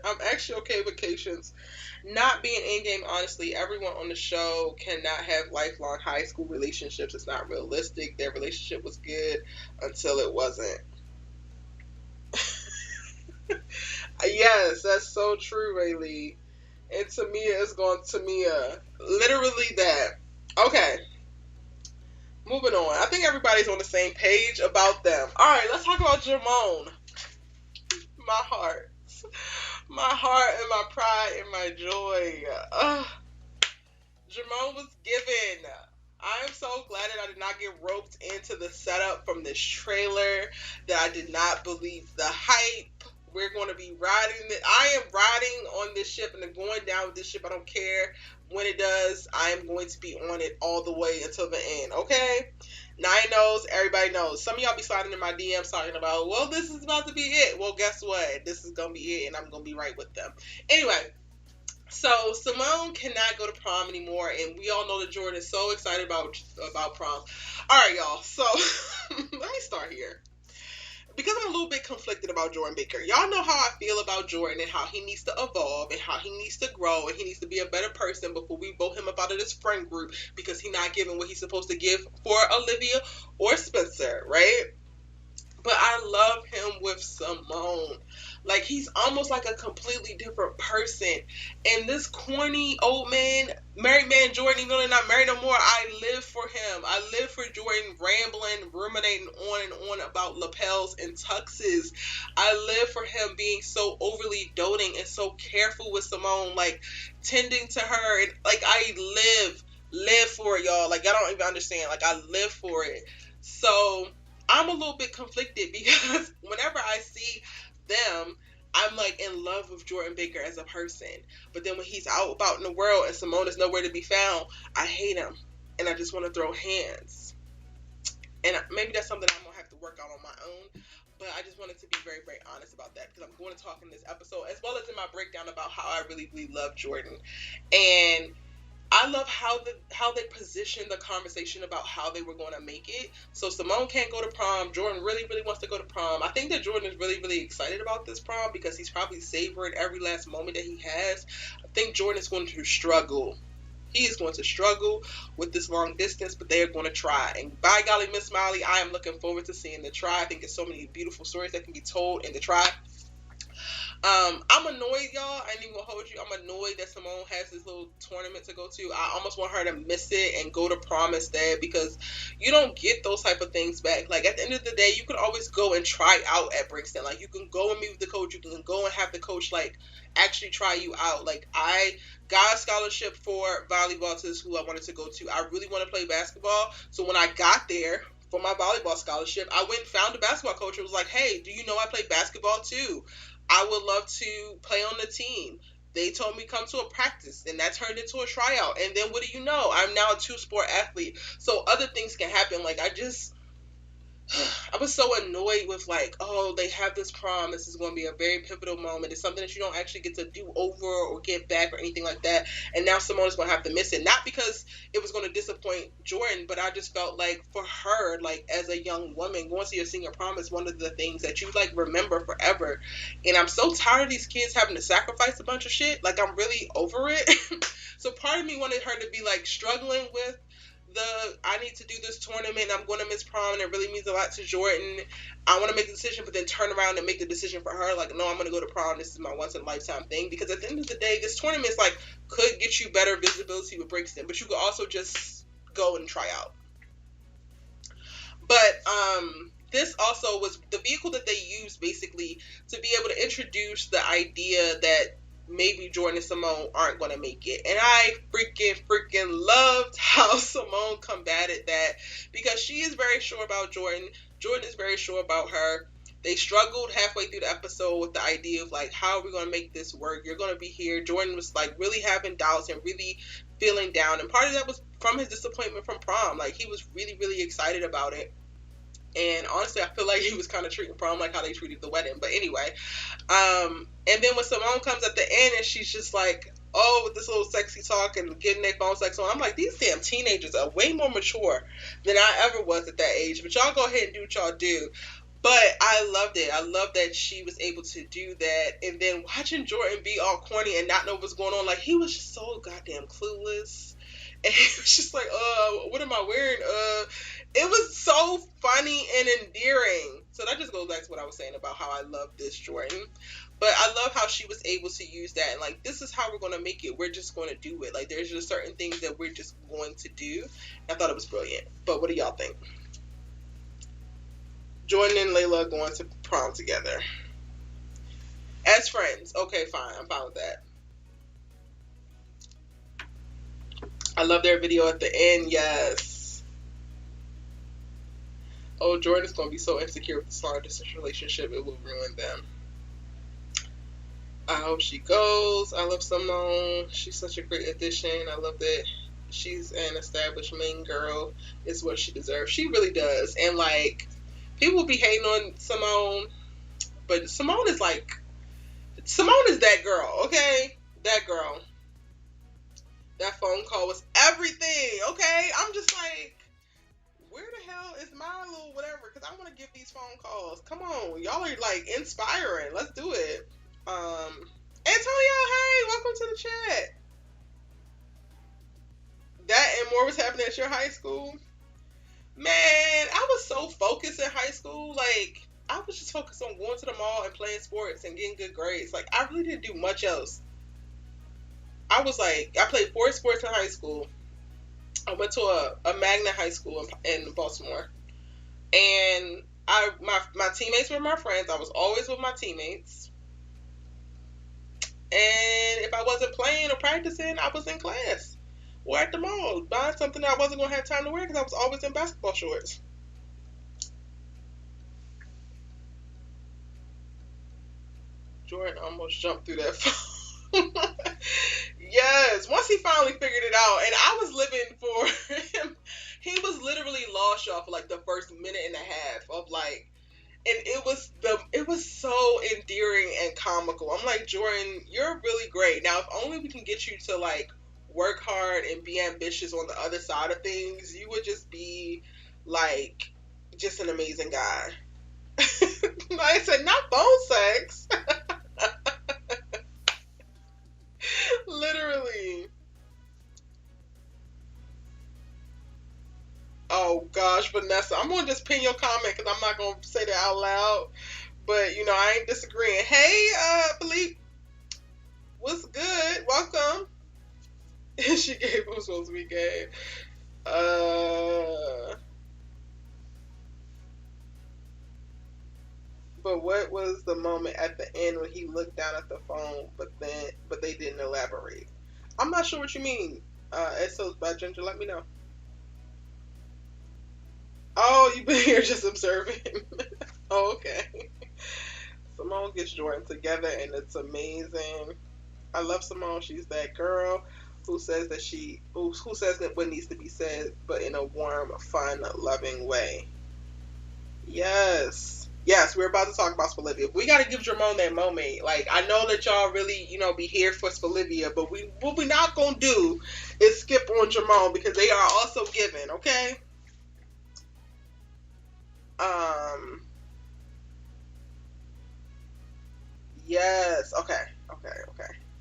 I'm actually okay with Patience not being in-game. Honestly, everyone on the show cannot have lifelong high school relationships. It's not realistic. Their relationship was good until it wasn't. Yes, that's so true, Rayleigh. And Tamia is going Tamia. Literally that. Okay. Moving on. I think everybody's on the same page about them. Alright, let's talk about Jamone. My heart. My heart and my pride and my joy. Jamone was given. I am so glad that I did not get roped into the setup from this trailer, that I did not believe the hype. We're going to be riding it. I am riding on this ship and going down with this ship. I don't care when it does. I am going to be on it all the way until the end, okay? Nine knows, everybody knows. Some of y'all be sliding in my DMs talking about, well, this is about to be it. Well, guess what? This is going to be it, and I'm going to be right with them. Anyway, so Simone cannot go to prom anymore, and we all know that Jordan is so excited about prom. All right, y'all. So let me start here. because I'm a little bit conflicted about Jordan Baker. Y'all know how I feel about Jordan and how he needs to evolve and how he needs to grow and he needs to be a better person before we vote him up out of this friend group because he's not giving what he's supposed to give for Olivia or Spencer, right? But I love him with Simone. Like, he's almost like a completely different person. And this corny old man, married man Jordan, even though they're not married no more, I live for him. I live for Jordan rambling, ruminating on and on about lapels and tuxes. I live for him being so overly doting and so careful with Simone, like, tending to her. And, like, I live for it, y'all. Like, y'all don't even understand. Like, I live for it. So I'm a little bit conflicted because whenever I see them, I'm like in love with Jordan Baker as a person. But then when he's out about in the world and Simone is nowhere to be found, I hate him. And I just want to throw hands. And maybe that's something I'm going to have to work on my own. But I just wanted to be very, very honest about that because I'm going to talk in this episode as well as in my breakdown about how I really, really love Jordan. And I love how they positioned the conversation about how they were going to make it. So Simone can't go to prom. Jordan really, really wants to go to prom. I think that Jordan is really, really excited about this prom because he's probably savoring every last moment that he has. I think Jordan is going to struggle. He is going to struggle with this long distance, but they are going to try. And by golly, Miss Smiley, I am looking forward to seeing the try. I think there's so many beautiful stories that can be told in the try. I'm annoyed, y'all. I ain't even gonna hold you. I'm annoyed that Simone has this little tournament to go to. I almost want her to miss it and go to prom instead because you don't get those type of things back. Like, at the end of the day, you can always go and try out at Brixton. Like, you can go and meet with the coach. You can go and have the coach, like, actually try you out. Like, I got a scholarship for volleyball to the school I wanted to go to. I really want to play basketball. So when I got there for my volleyball scholarship, I went and found a basketball coach and was like, hey, do you know I play basketball too? I would love to play on the team. They told me come to a practice, and that turned into a tryout. And then what do you know? I'm now a 2-sport athlete. So other things can happen. Like, I was so annoyed with, like, oh, they have this prom. This is going to be a very pivotal moment. It's something that you don't actually get to do over or get back or anything like that. And now Simone is going to have to miss it. Not because it was going to disappoint Jordan, but I just felt like for her, like, as a young woman, going to your senior prom is one of the things that you, like, remember forever. And I'm so tired of these kids having to sacrifice a bunch of shit. Like, I'm really over it. So part of me wanted her to be, like, struggling with I need to do this tournament, I'm going to miss prom, and it really means a lot to Jordan. I want to make the decision, but then turn around and make the decision for her. Like, no, I'm going to go to prom. This is my once-in-a-lifetime thing. Because at the end of the day, this tournament is like, could get you better visibility with Brixton, but you could also just go and try out. But this also was the vehicle that they used, basically, to be able to introduce the idea that maybe Jordan and Simone aren't going to make it. And I freaking loved how Simone combated that because she is very sure about Jordan. Jordan is very sure about her. They struggled halfway through the episode with the idea of, like, how are we going to make this work? You're going to be here. Jordan was, like, really having doubts and really feeling down. And part of that was from his disappointment from prom. Like, he was really, really excited about it. And honestly, I feel like he was kind of treating prom like how they treated the wedding. But anyway, and then when Simone comes at the end and she's just like, oh, with this little sexy talk and getting their phone sex on, I'm like, these damn teenagers are way more mature than I ever was at that age. But y'all go ahead and do what y'all do. But I loved it. I love that she was able to do that. And then watching Jordan be all corny and not know what's going on, like, he was just so goddamn clueless. And he was just like, what am I wearing? It was so funny and endearing. So that just goes back to what I was saying about how I love this Jordan. But I love how she was able to use that. And, like, this is how we're going to make it. We're just going to do it. Like, there's just certain things that we're just going to do. I thought it was brilliant. But what do y'all think? Jordan and Layla going to prom together. As friends. Okay, fine. I'm fine with that. I love their video at the end. Yes. Oh, Jordan is going to be so insecure with this long-distance relationship. It will ruin them. I hope she goes. I love Simone. She's such a great addition. I love that she's an established main girl. It's what she deserves. She really does. And, like, people be hating on Simone, but Simone is that girl, okay? That girl. That phone call was everything, okay? I'm just like, where the hell it's my little whatever, because I want to give these phone calls. Come on, y'all are like inspiring. Let's do it. Antonio, hey, welcome to the chat. That and more was happening at your high school. Man, I was so focused in high school. Like, I was just focused on going to the mall and playing sports and getting good grades. Like, I really didn't do much else. I played 4 sports in high school. I went to a magnet high school in Baltimore. And my teammates were my friends. I was always with my teammates. And if I wasn't playing or practicing, I was in class or at the mall buying something that I wasn't going to have time to wear because I was always in basketball shorts. Jordan almost jumped through that phone. Yes, once he finally figured it out, and I was living for him. He was literally lost, y'all, for like the first minute and a half of like, and it was so endearing and comical. I'm like, Jordan, you're really great. Now, if only we can get you to like work hard and be ambitious on the other side of things, you would just be like just an amazing guy. I said, not phone sex. Literally. Oh gosh, Vanessa, I'm gonna just pin your comment because I'm not gonna say that out loud. But you know, I ain't disagreeing. Hey, Philippe, what's good? Welcome. She gave who's supposed to be gay. But what was the moment at the end when he looked down at the phone, but they didn't elaborate? I'm not sure what you mean. SO's by Ginger, let me know. Oh, you've been here just observing. Oh, okay. Simone gets Jordan together, and it's amazing. I love Simone. She's that girl who says who says what needs to be said, but in a warm, fun, loving way. Yes, we're about to talk about Olivia. We got to give Jermone that moment. Like, I know that y'all really, be here for Olivia, but what we not gonna do is skip on Jermone because they are also given. Okay. Yes. Okay.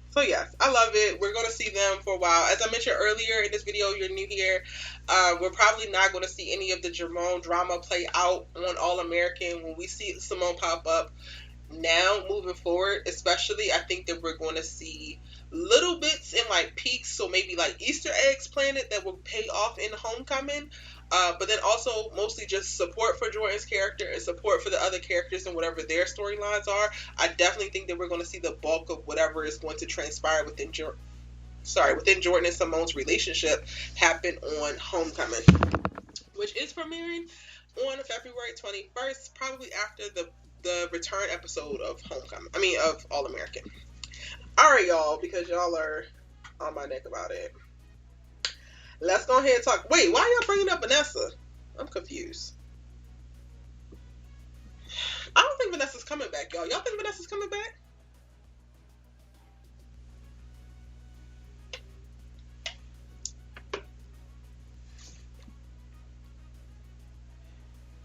So yes, I love it. We're going to see them for a while. As I mentioned earlier in this video, you're new here. We're probably not going to see any of the Jermone drama play out on All American when we see Simone pop up. Now, moving forward, especially, I think that we're going to see little bits and like peaks, so maybe like Easter eggs planted that will pay off in Homecoming. But then also mostly just support for Jordan's character and support for the other characters and whatever their storylines are. I definitely think that we're going to see the bulk of whatever is going to transpire within Jordan and Simone's relationship happen on Homecoming, which is premiering on February 21st, probably after the return episode of of All American. All right, y'all, because y'all are on my neck about it. Let's go ahead and talk. Wait, why y'all bringing up Vanessa? I'm confused. I don't think Vanessa's coming back, y'all. Y'all think Vanessa's coming back?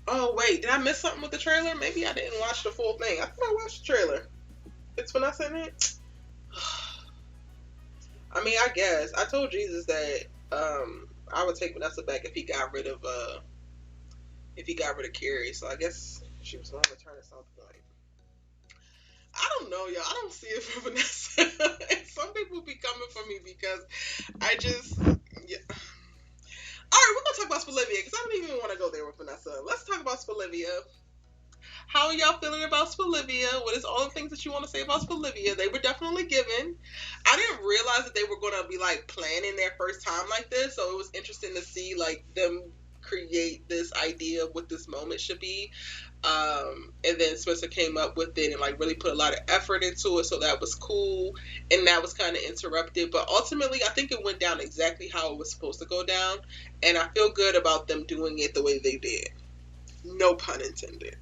Oh, wait. Did I miss something with the trailer? Maybe I didn't watch the full thing. I thought I watched the trailer. It's Vanessa in it? I mean, I guess. I told Jesus that I would take Vanessa back if he got rid of Carrie. So I guess she was going to return at some point. I don't know, y'all. I don't see it for Vanessa. Some people be coming for me because I just, yeah. All right, we're going to talk about Olivia because I don't even want to go there with Vanessa. Let's talk about Olivia. How are y'all feeling about Olivia? What is all the things that you want to say about Olivia? They were definitely given. I didn't realize that they were going to be like planning their first time like this, so it was interesting to see like them create this idea of what this moment should be. And then Spencer came up with it and like really put a lot of effort into it, so that was cool. And that was kind of interrupted, but ultimately I think it went down exactly how it was supposed to go down, and I feel good about them doing it the way they did. No pun intended.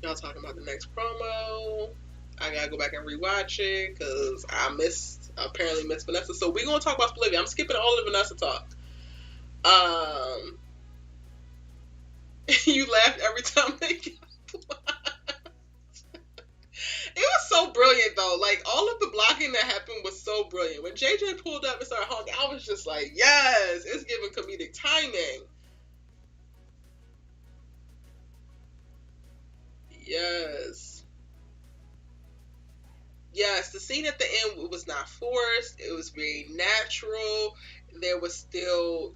Y'all talking about the next promo. I gotta go back and rewatch it because I missed apparently Miss Vanessa. So we're gonna talk about Olivia. I'm skipping all the Vanessa talk. You laughed every time they got blocked. It was so brilliant though. Like all of the blocking that happened was so brilliant. When JJ pulled up and started honking, I was just like, yes, it's giving comedic timing. Yes. Yes, the scene at the end was not forced. It was very natural. There was still,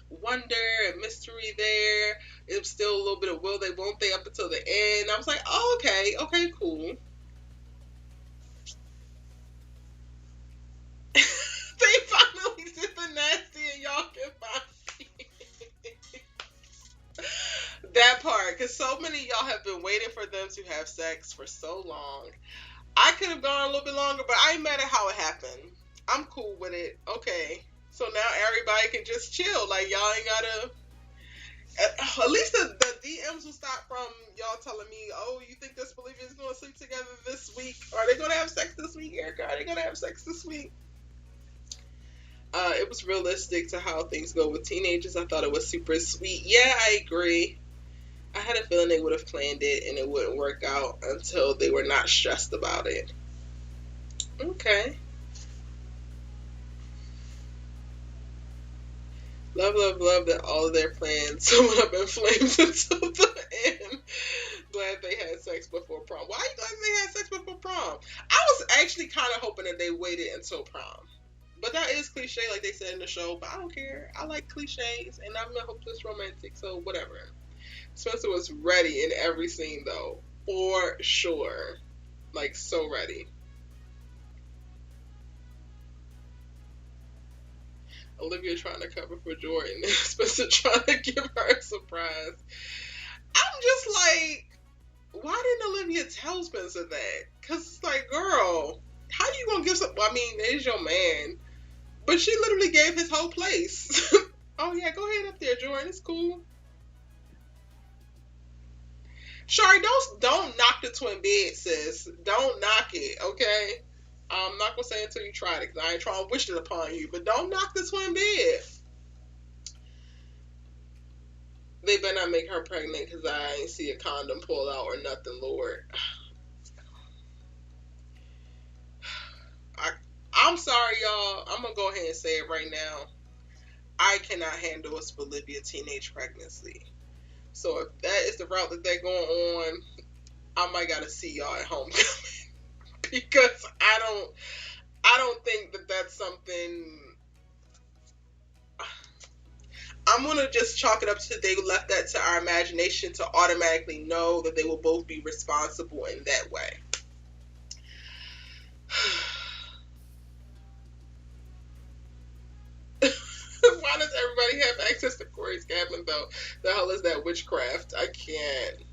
wonder and mystery there. It was still a little bit of will they, won't they up until the end. I was like, oh, okay, cool. They finally did the nasty and y'all can find that part. Because so many of y'all have been waiting for them to have sex for so long. I could have gone a little bit longer, but I ain't mad at how it happened. I'm cool with it. Okay. So now everybody can just chill. Like, y'all ain't gotta... At least the DMs will stop from y'all telling me, oh, you think this Olivia is going to sleep together this week? Are they going to have sex this week, Erica? Are they going to have sex this week? It was realistic to how things go with teenagers. I thought it was super sweet. Yeah, I agree. I had a feeling they would have planned it and it wouldn't work out until they were not stressed about it. Okay. Love that all of their plans went up in flames until the end. Glad they had sex before prom. Why are you glad they had sex before prom? I was actually kind of hoping that they waited until prom. But that is cliche, like they said in the show. But I don't care. I like cliches, and I'm a hopeless romantic, so whatever. Spencer was ready in every scene, though. For sure. Like, so ready. Olivia trying to cover for Jordan. Spencer trying to give her a surprise. I'm just like, why didn't Olivia tell Spencer that? Because it's like, girl, how you going to give some... Well, I mean, there's your man. But she literally gave his whole place. Oh, yeah, go ahead up there, Jordan. It's cool. Shari, don't knock the twin bed, sis. Don't knock it, okay? I'm not gonna say it until you try it, because I ain't trying to wish it upon you. But don't knock the twin bed. They better not make her pregnant, because I ain't see a condom pull out or nothing, Lord. I'm sorry, y'all. I'm gonna go ahead and say it right now. I cannot handle a Olivia teenage pregnancy. So if that is the route that they're going on, I might gotta see y'all at homecoming. Because I don't think that that's something. I'm gonna just chalk it up to they left that to our imagination to automatically know that they will both be responsible in that way. Why does everybody have access to Corey's cabin though? The hell is that witchcraft? I can't.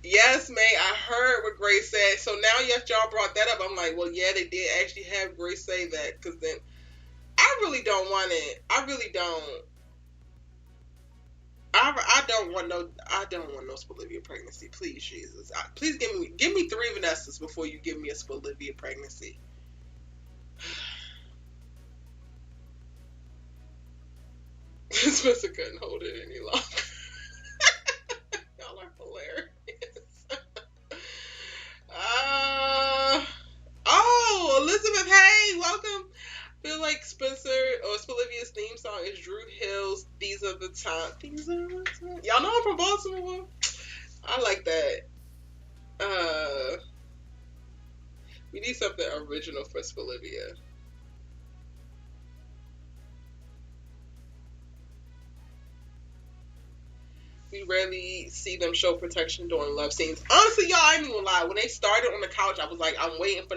Yes, May, I heard what Grace said. So now, yes, y'all brought that up. I'm like, well, yeah, they did actually have Grace say that. Because then, I really don't want it. I really don't. I don't want no Olivia pregnancy. Please, Jesus. Please give me 3 Vanessas before you give me a Olivia pregnancy. Spencer couldn't hold it any longer. Y'all are hilarious. Elizabeth, hey, welcome. Feel like Spencer or Olivia's theme song is Drew Hill's These Are the Times. These are the times. Y'all know I'm from Baltimore. I like that. We need something original for Olivia. We rarely see them show protection during love scenes. Honestly, y'all, I ain't even gonna lie. When they started on the couch, I was like, I'm waiting for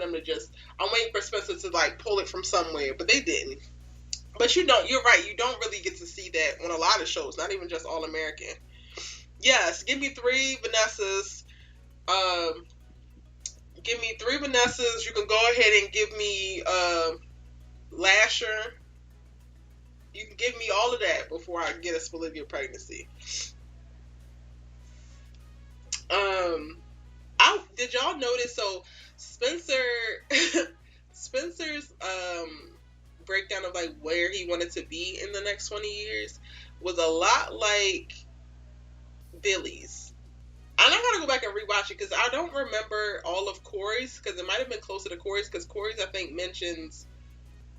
Spencer to like pull it from somewhere, but they didn't. But you're right. You don't really get to see that on a lot of shows, not even just All American. Yes, give me 3 Vanessas. Give me 3 Vanessas. You can go ahead and give me Lasher. You can give me all of that before I get a Olivia pregnancy. Did y'all notice? So Spencer, Spencer's breakdown of like where he wanted to be in the next 20 years was a lot like Billy's. And I gotta go back and rewatch it because I don't remember all of Corey's, because it might have been closer to Corey's, because Corey's I think mentions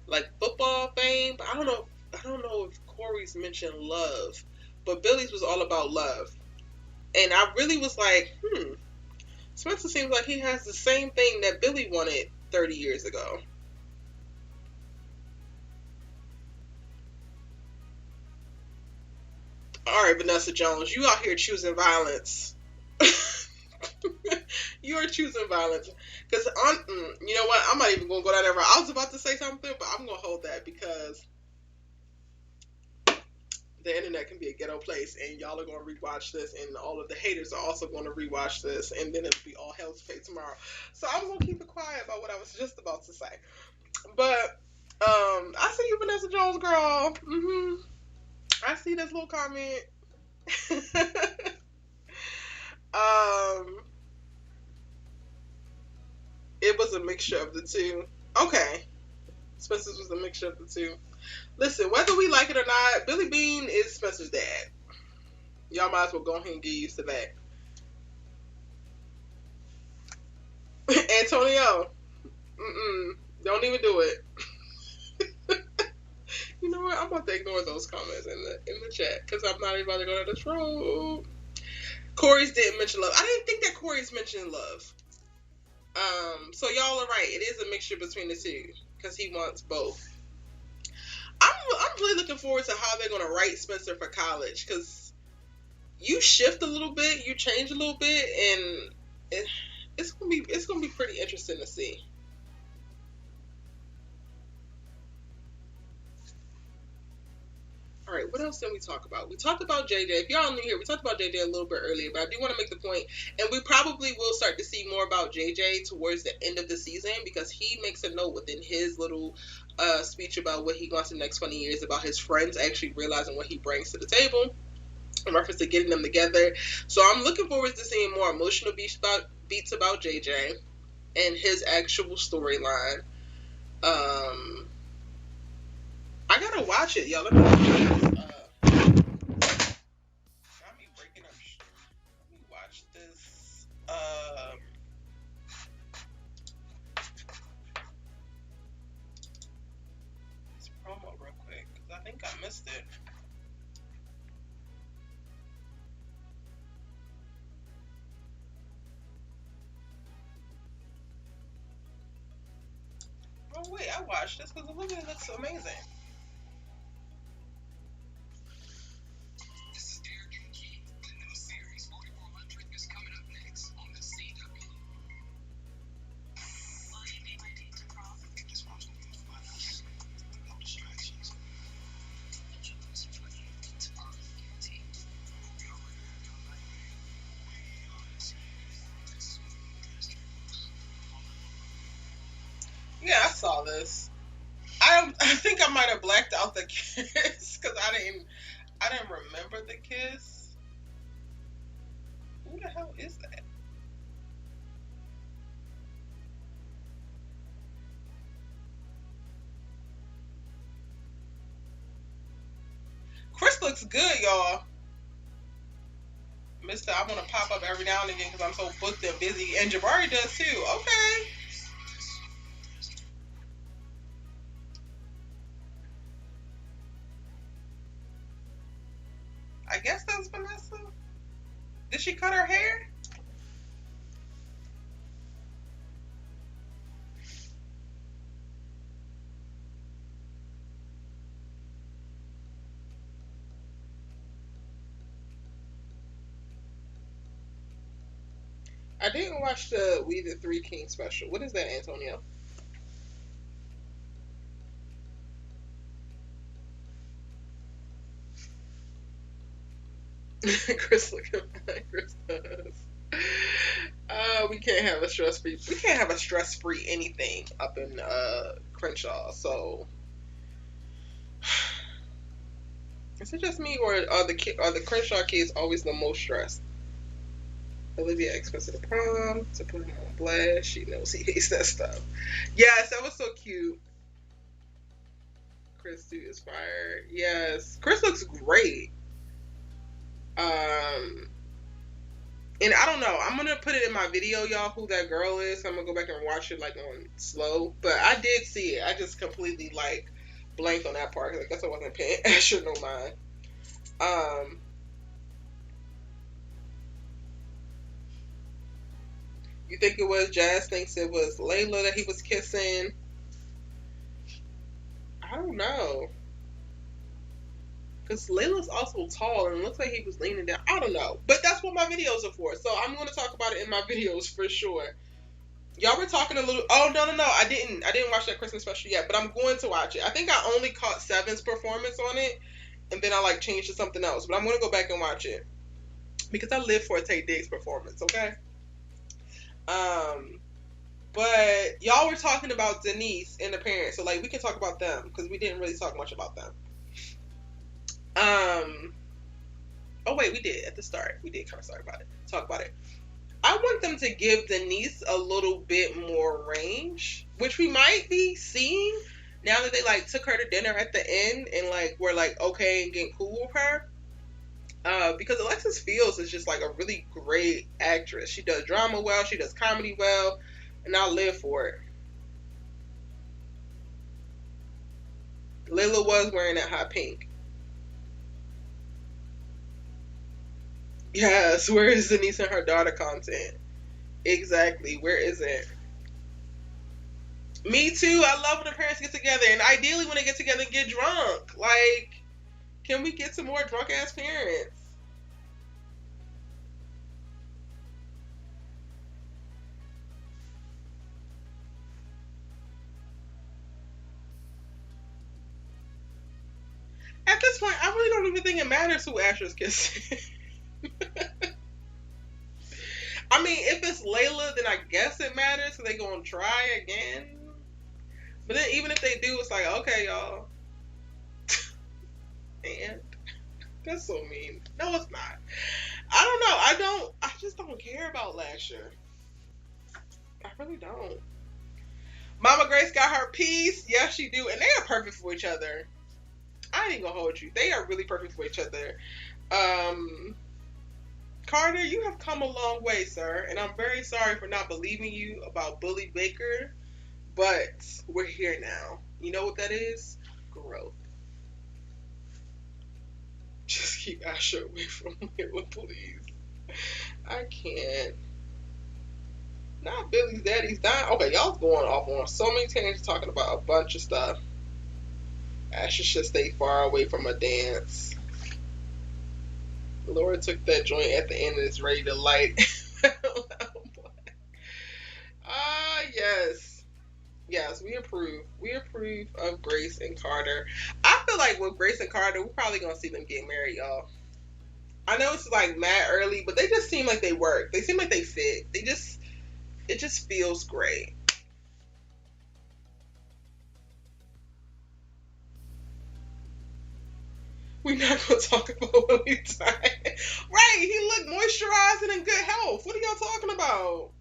like football fame, but I don't know. I don't know if Corey's mentioned love, but Billy's was all about love, and I really was like, Spencer seems like he has the same thing that Billy wanted 30 years ago. All right, Vanessa Jones, you out here choosing violence. You are choosing violence. Because, you know what? I'm not even going to go down there. I was about to say something, but I'm going to hold that because the internet can be a ghetto place, and y'all are going to rewatch this, and all of the haters are also going to rewatch this, and then it'll be all hell's fate tomorrow. So I'm going to keep it quiet about what I was just about to say. But, I see you, Vanessa Jones, girl. I see this little comment. It was a mixture of the two. Okay. Spencer's was a mixture of the two. Listen, whether we like it or not, Billy Bean is Spencer's dad. Y'all might as well go ahead and get used to that. Antonio, don't even do it. You know what? I'm about to ignore those comments in the chat because I'm not even about to go down this road. Corey's didn't mention love. I didn't think that Corey's mentioned love. So y'all are right. It is a mixture between the two because he wants both. I'm really looking forward to how they're gonna write Spencer for college, because you shift a little bit, you change a little bit, and it's gonna be pretty interesting to see. All right, what else did we talk about? We talked about JJ. If y'all new here, we talked about JJ a little bit earlier, but I do want to make the point, and we probably will start to see more about JJ towards the end of the season, because he makes a note within his little speech about what he wants in the next 20 years about his friends actually realizing what he brings to the table in reference to getting them together. So I'm looking forward to seeing more emotional beats about JJ and his actual storyline. I gotta watch it, y'all. Let me watch this. Got me breaking up. Let me watch this. This promo real quick because I think I missed it. Oh wait, I watched this because Olivia looks amazing. Yeah, I saw this. I think I might have blacked out the kiss because I didn't remember the kiss. Who the hell is that? Chris looks good, y'all. Mister, I want to pop up every now and again because I'm so booked and busy, and Jabari does too. Okay. I guess that's Vanessa. Did she cut her hair? I didn't watch the We the Three Kings special. What is that, Antonio? Chris looking fine. Chris does. We can't have a stress free. We can't have a stress free anything up in Crenshaw. So, is it just me, or are the Crenshaw kids always the most stressed? Olivia expensive to prom to put him on blast. She knows he hates that stuff. Yes, that was so cute. Chris dude is fired. Yes, Chris looks great. And I don't know. I'm gonna put it in my video, y'all, who that girl is. I'm gonna go back and watch it like on slow. But I did see it. I just completely like blanked on that part. I guess I wasn't paying extra no mind. You think it was Jazz thinks it was Layla that he was kissing? I don't know. Because Layla's also tall and it looks like he was leaning down. I don't know. But that's what my videos are for. So I'm going to talk about it in my videos for sure. Y'all were talking a little. Oh, no. I didn't watch that Christmas special yet. But I'm going to watch it. I think I only caught Seven's performance on it. And then I like changed to something else. But I'm going to go back and watch it. Because I live for a Taye Diggs performance. Okay? But y'all were talking about Denise and the parents. So like we can talk about them. Because we didn't really talk much about them. Oh wait, we did at the start. We did kind of talk about it. I want them to give Denise a little bit more range, which we might be seeing now that they like took her to dinner at the end and like we're like okay and getting cool with her. Because Alexis Fields is just like a really great actress. She does drama well, she does comedy well, and I'll live for it. Layla was wearing that hot pink. Yes, where is Denise and her daughter content? Exactly, where is it? Me too. I love when the parents get together, and ideally when they get together and get drunk. Like, can we get some more drunk ass parents? At this point, I really don't even think it matters who Asher's kissing. I mean, if it's Layla, then I guess it matters, so they gonna try again. But then even if they do, it's like, okay, y'all. And that's so mean. No, it's not. I don't know. I just don't care about Lasher. I really don't. Mama Grace got her piece. Yes, she do. And they are perfect for each other. I ain't gonna hold you. They are really perfect for each other. Carter, you have come a long way, sir. And I'm very sorry for not believing you about Bully Baker. But we're here now. You know what that is? Growth. Just keep Asher away from Layla, please. I can't. Not Billy's daddy's dying. Okay, y'all going off on so many tangents talking about a bunch of stuff. Asher should stay far away from a dance. Laura took that joint at the end and is ready to light. Yes. Yes, we approve. We approve of Grace and Carter. I feel like with Grace and Carter, we're probably going to see them get married, y'all. I know it's like mad early, but they just seem like they work. They seem like they fit. It just feels great. We're not going to talk about when he died. Right, he looked moisturized and in good health. What are y'all talking about?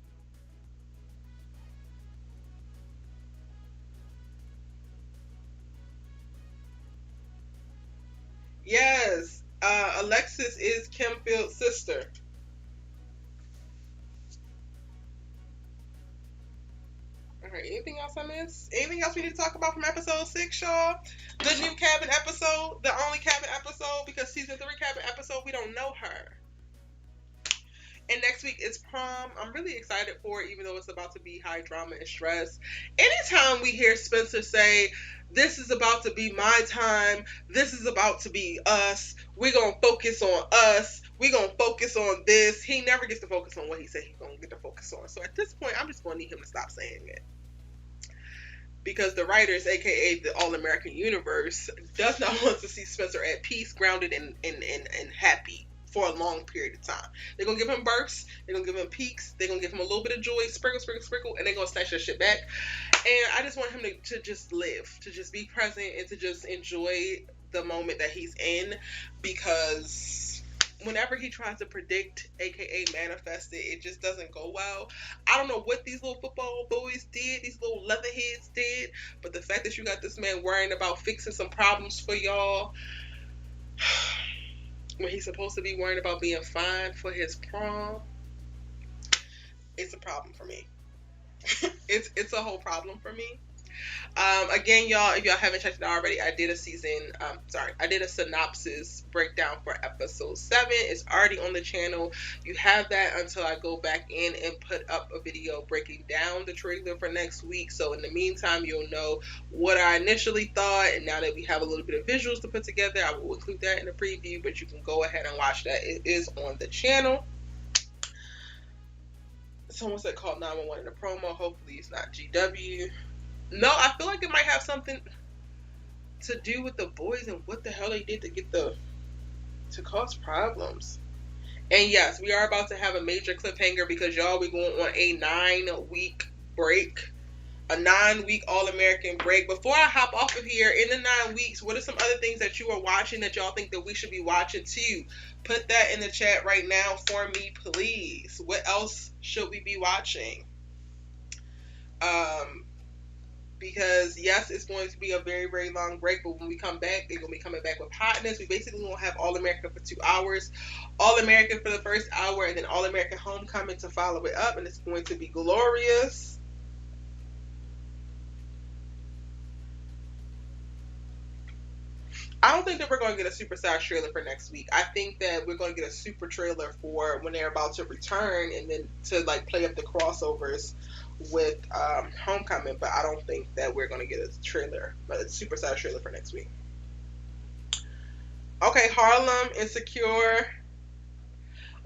Yes, Alexis is Kim Field's sister. All right, anything else I missed? Anything else we need to talk about from episode 6, y'all? The new cabin episode, the only cabin episode, because season 3 cabin episode, we don't know her. And next week is prom. I'm really excited for it, even though it's about to be high drama and stress. Anytime we hear Spencer say, this is about to be my time, this is about to be us, we're going to focus on us, we're going to focus on this, he never gets to focus on what he said he's going to get to focus on. So at this point, I'm just going to need him to stop saying it. Because the writers, aka the All-American Universe, does not want to see Spencer at peace, grounded, and happy for a long period of time. They're going to give him bursts, they're going to give him peaks, they're going to give him a little bit of joy, sprinkle, and they're going to snatch that shit back. And I just want him to just live, to just be present, and to just enjoy the moment that he's in, because whenever he tries to predict, aka manifest it, it just doesn't go well. I don't know what these little football boys did, these little leatherheads did, but the fact that you got this man worrying about fixing some problems for y'all when he's supposed to be worrying about being fine for his prom, it's a problem for me. It's a whole problem for me. Again, y'all, if y'all haven't checked it out already, I did a synopsis breakdown for episode 7. It's already on the channel. You have that until I go back in and put up a video breaking down the trailer for next week. So in the meantime, you'll know what I initially thought, and now that we have a little bit of visuals to put together, I will include that in the preview, but you can go ahead and watch that. It is on the channel. Someone said call 911 in the promo. Hopefully it's not GW. No, I feel like it might have something to do with the boys and what the hell they did to cause problems. And yes, we are about to have a major cliffhanger because y'all, we're going on a 9-week break. A 9-week All-American break. Before I hop off of here, in the 9 weeks, what are some other things that you are watching that y'all think that we should be watching too? Put that in the chat right now for me, please. What else should we be watching? Because yes, it's going to be a very, very long break, but when we come back, they're going to be coming back with hotness. We basically won't have All-American for 2 hours, All-American for the first hour, and then All-American Homecoming to follow it up, and it's going to be glorious. I don't think that we're going to get a superstar trailer for next week. I think that we're going to get a super trailer for when they're about to return, and then to like play up the crossovers with Homecoming, but I don't think that we're going to get a trailer, but a superstar trailer for next week. Okay, Harlem, Insecure.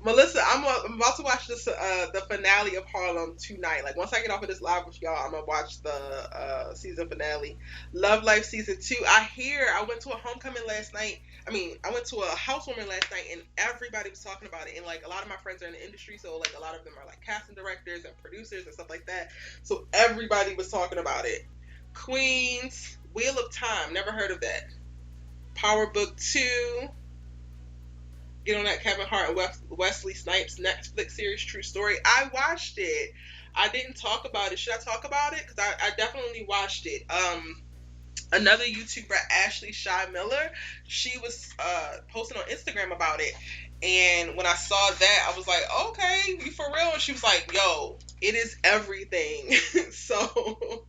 Melissa, I'm about to watch this the finale of Harlem tonight. Like once I get off of this live with y'all, I'm gonna watch the season finale. Love Life season 2. I went to a homecoming last night. I went to a housewarming last night, and everybody was talking about it. And like a lot of my friends are in the industry, so like a lot of them are like casting directors and producers and stuff like that. So everybody was talking about it. Queens, Wheel of Time. Never heard of that. Power Book 2. Get on that Kevin Hart and Wesley Snipes Netflix series, True Story. I watched it. I didn't talk about it. Should I talk about it? Because I definitely watched it. Another YouTuber, Ashley Shy Miller, she was posting on Instagram about it. And when I saw that, I was like, okay, you for real? And she was like, yo, it is everything. So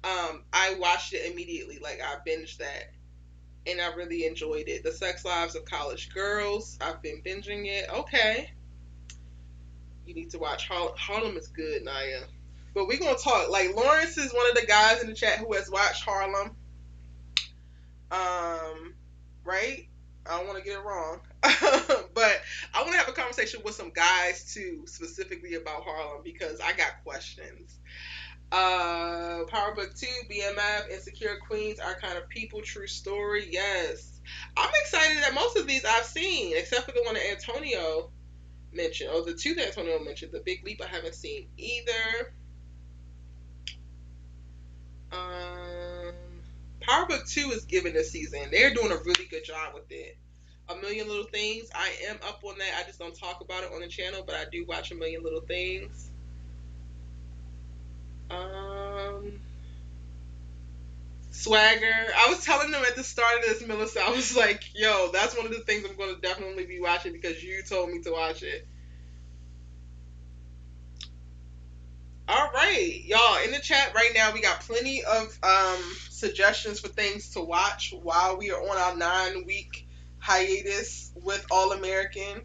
I watched it immediately. Like, I binged that. And I really enjoyed it. The Sex Lives of College Girls. I've been binging it. Okay. You need to watch Harlem is good, Naya. But we're going to talk. Like, Lawrence is one of the guys in the chat who has watched Harlem. Right? I don't want to get it wrong. But I want to have a conversation with some guys, too, specifically about Harlem, because I got questions. Power Book 2, BMF, Insecure Queens, Our Kind of People, True Story. Yes, I'm excited that most of these I've seen, except for the one that Antonio mentioned, or the 2 that Antonio mentioned. The Big Leap I haven't seen either. Power Book 2 is given this season. They're doing a really good job with it. A Million Little Things, I am up on that. I just don't talk about it on the channel, but I do watch A Million Little Things. Swagger. I was telling them at the start of this, Melissa, I was like, yo, that's one of the things I'm going to definitely be watching because you told me to watch it. All right, y'all, in the chat right now, we got plenty of suggestions for things to watch while we are on our 9-week hiatus with All American.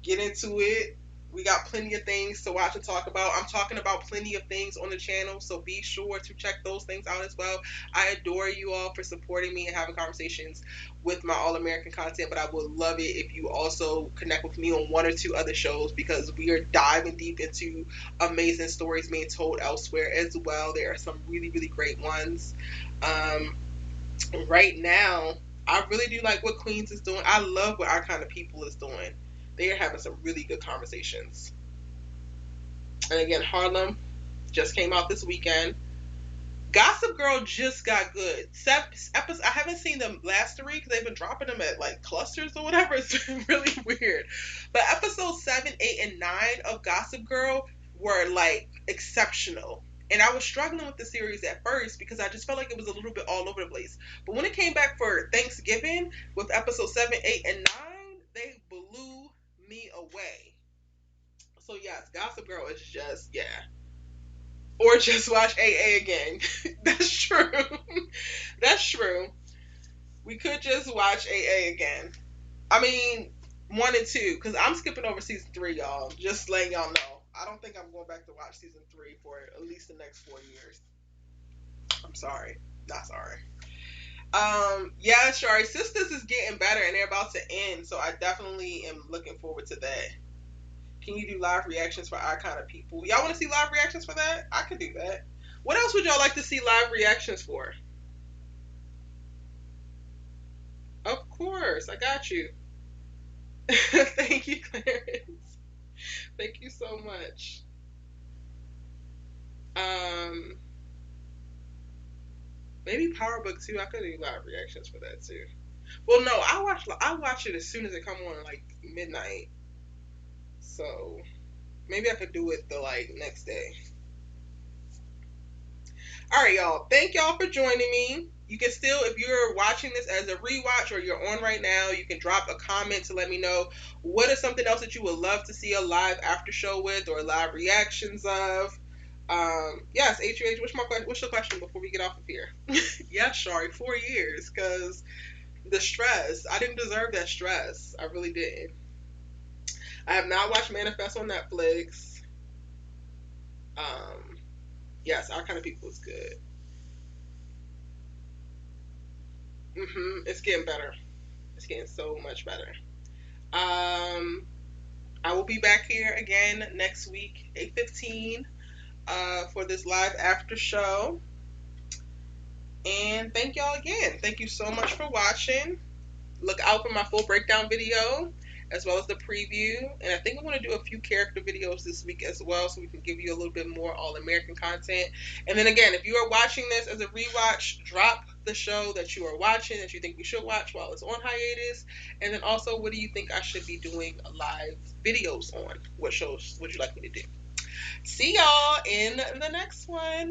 Get into it. We got plenty of things to watch and talk about. I'm talking about plenty of things on the channel, so be sure to check those things out as well. I adore you all for supporting me and having conversations with my All-American content, but I would love it if you also connect with me on 1 or 2 other shows because we are diving deep into amazing stories being told elsewhere as well. There are some really, really great ones. Right now, I really do like what Queens is doing. I love what Our Kind of People is doing. They are having some really good conversations. And again, Harlem just came out this weekend. Gossip Girl just got good. I haven't seen the last three because they've been dropping them at like clusters or whatever. It's really weird. But episode 7, 8, and 9 of Gossip Girl were like exceptional. And I was struggling with the series at first because I just felt like it was a little bit all over the place. But when it came back for Thanksgiving with episode 7, 8, and 9, they blew me away. So yes, Gossip Girl is just, yeah. Or just watch AA again. That's true. That's true. We could just watch AA again. I mean, 1 and 2, because I'm skipping over season 3, y'all. Just letting y'all know. I don't think I'm going back to watch season 3 for at least the next 4 years. I'm sorry. Not sorry. Yeah, Shari, Sisters is getting better and they're about to end, so I definitely am looking forward to that. Can you do live reactions for our kind of people? Y'all want to see live reactions for that? I could do that. What else would y'all like to see live reactions for? Of course, I got you. Thank you, Clarence. Thank you so much. Um, Maybe Power Book 2. I could do live reactions for that too. Well, no, I watch it as soon as it come on, like midnight. So maybe I could do it the like next day. All right, y'all. Thank y'all for joining me. You can still, if you're watching this as a rewatch or you're on right now, you can drop a comment to let me know what is something else that you would love to see a live after show with or live reactions of. Yes, HUH, what's your question before we get off of here? Yeah, Shari, 4 years, because the stress. I didn't deserve that stress. I really didn't. I have not watched Manifest on Netflix. Um, yes, Our Kind of People is good. It's getting better. It's getting so much better. Um, I will be back here again next week, 8:15, for this live after show. And thank y'all again. Thank you so much for watching. Look out for my full breakdown video as well as the preview. And I think I'm going to do a few character videos this week as well so we can give you a little bit more all-American content. And then again, if you are watching this as a rewatch, drop the show that you are watching that you think we should watch while it's on hiatus. And then also, what do you think I should be doing live videos on? What shows would you like me to do? See y'all in the next one.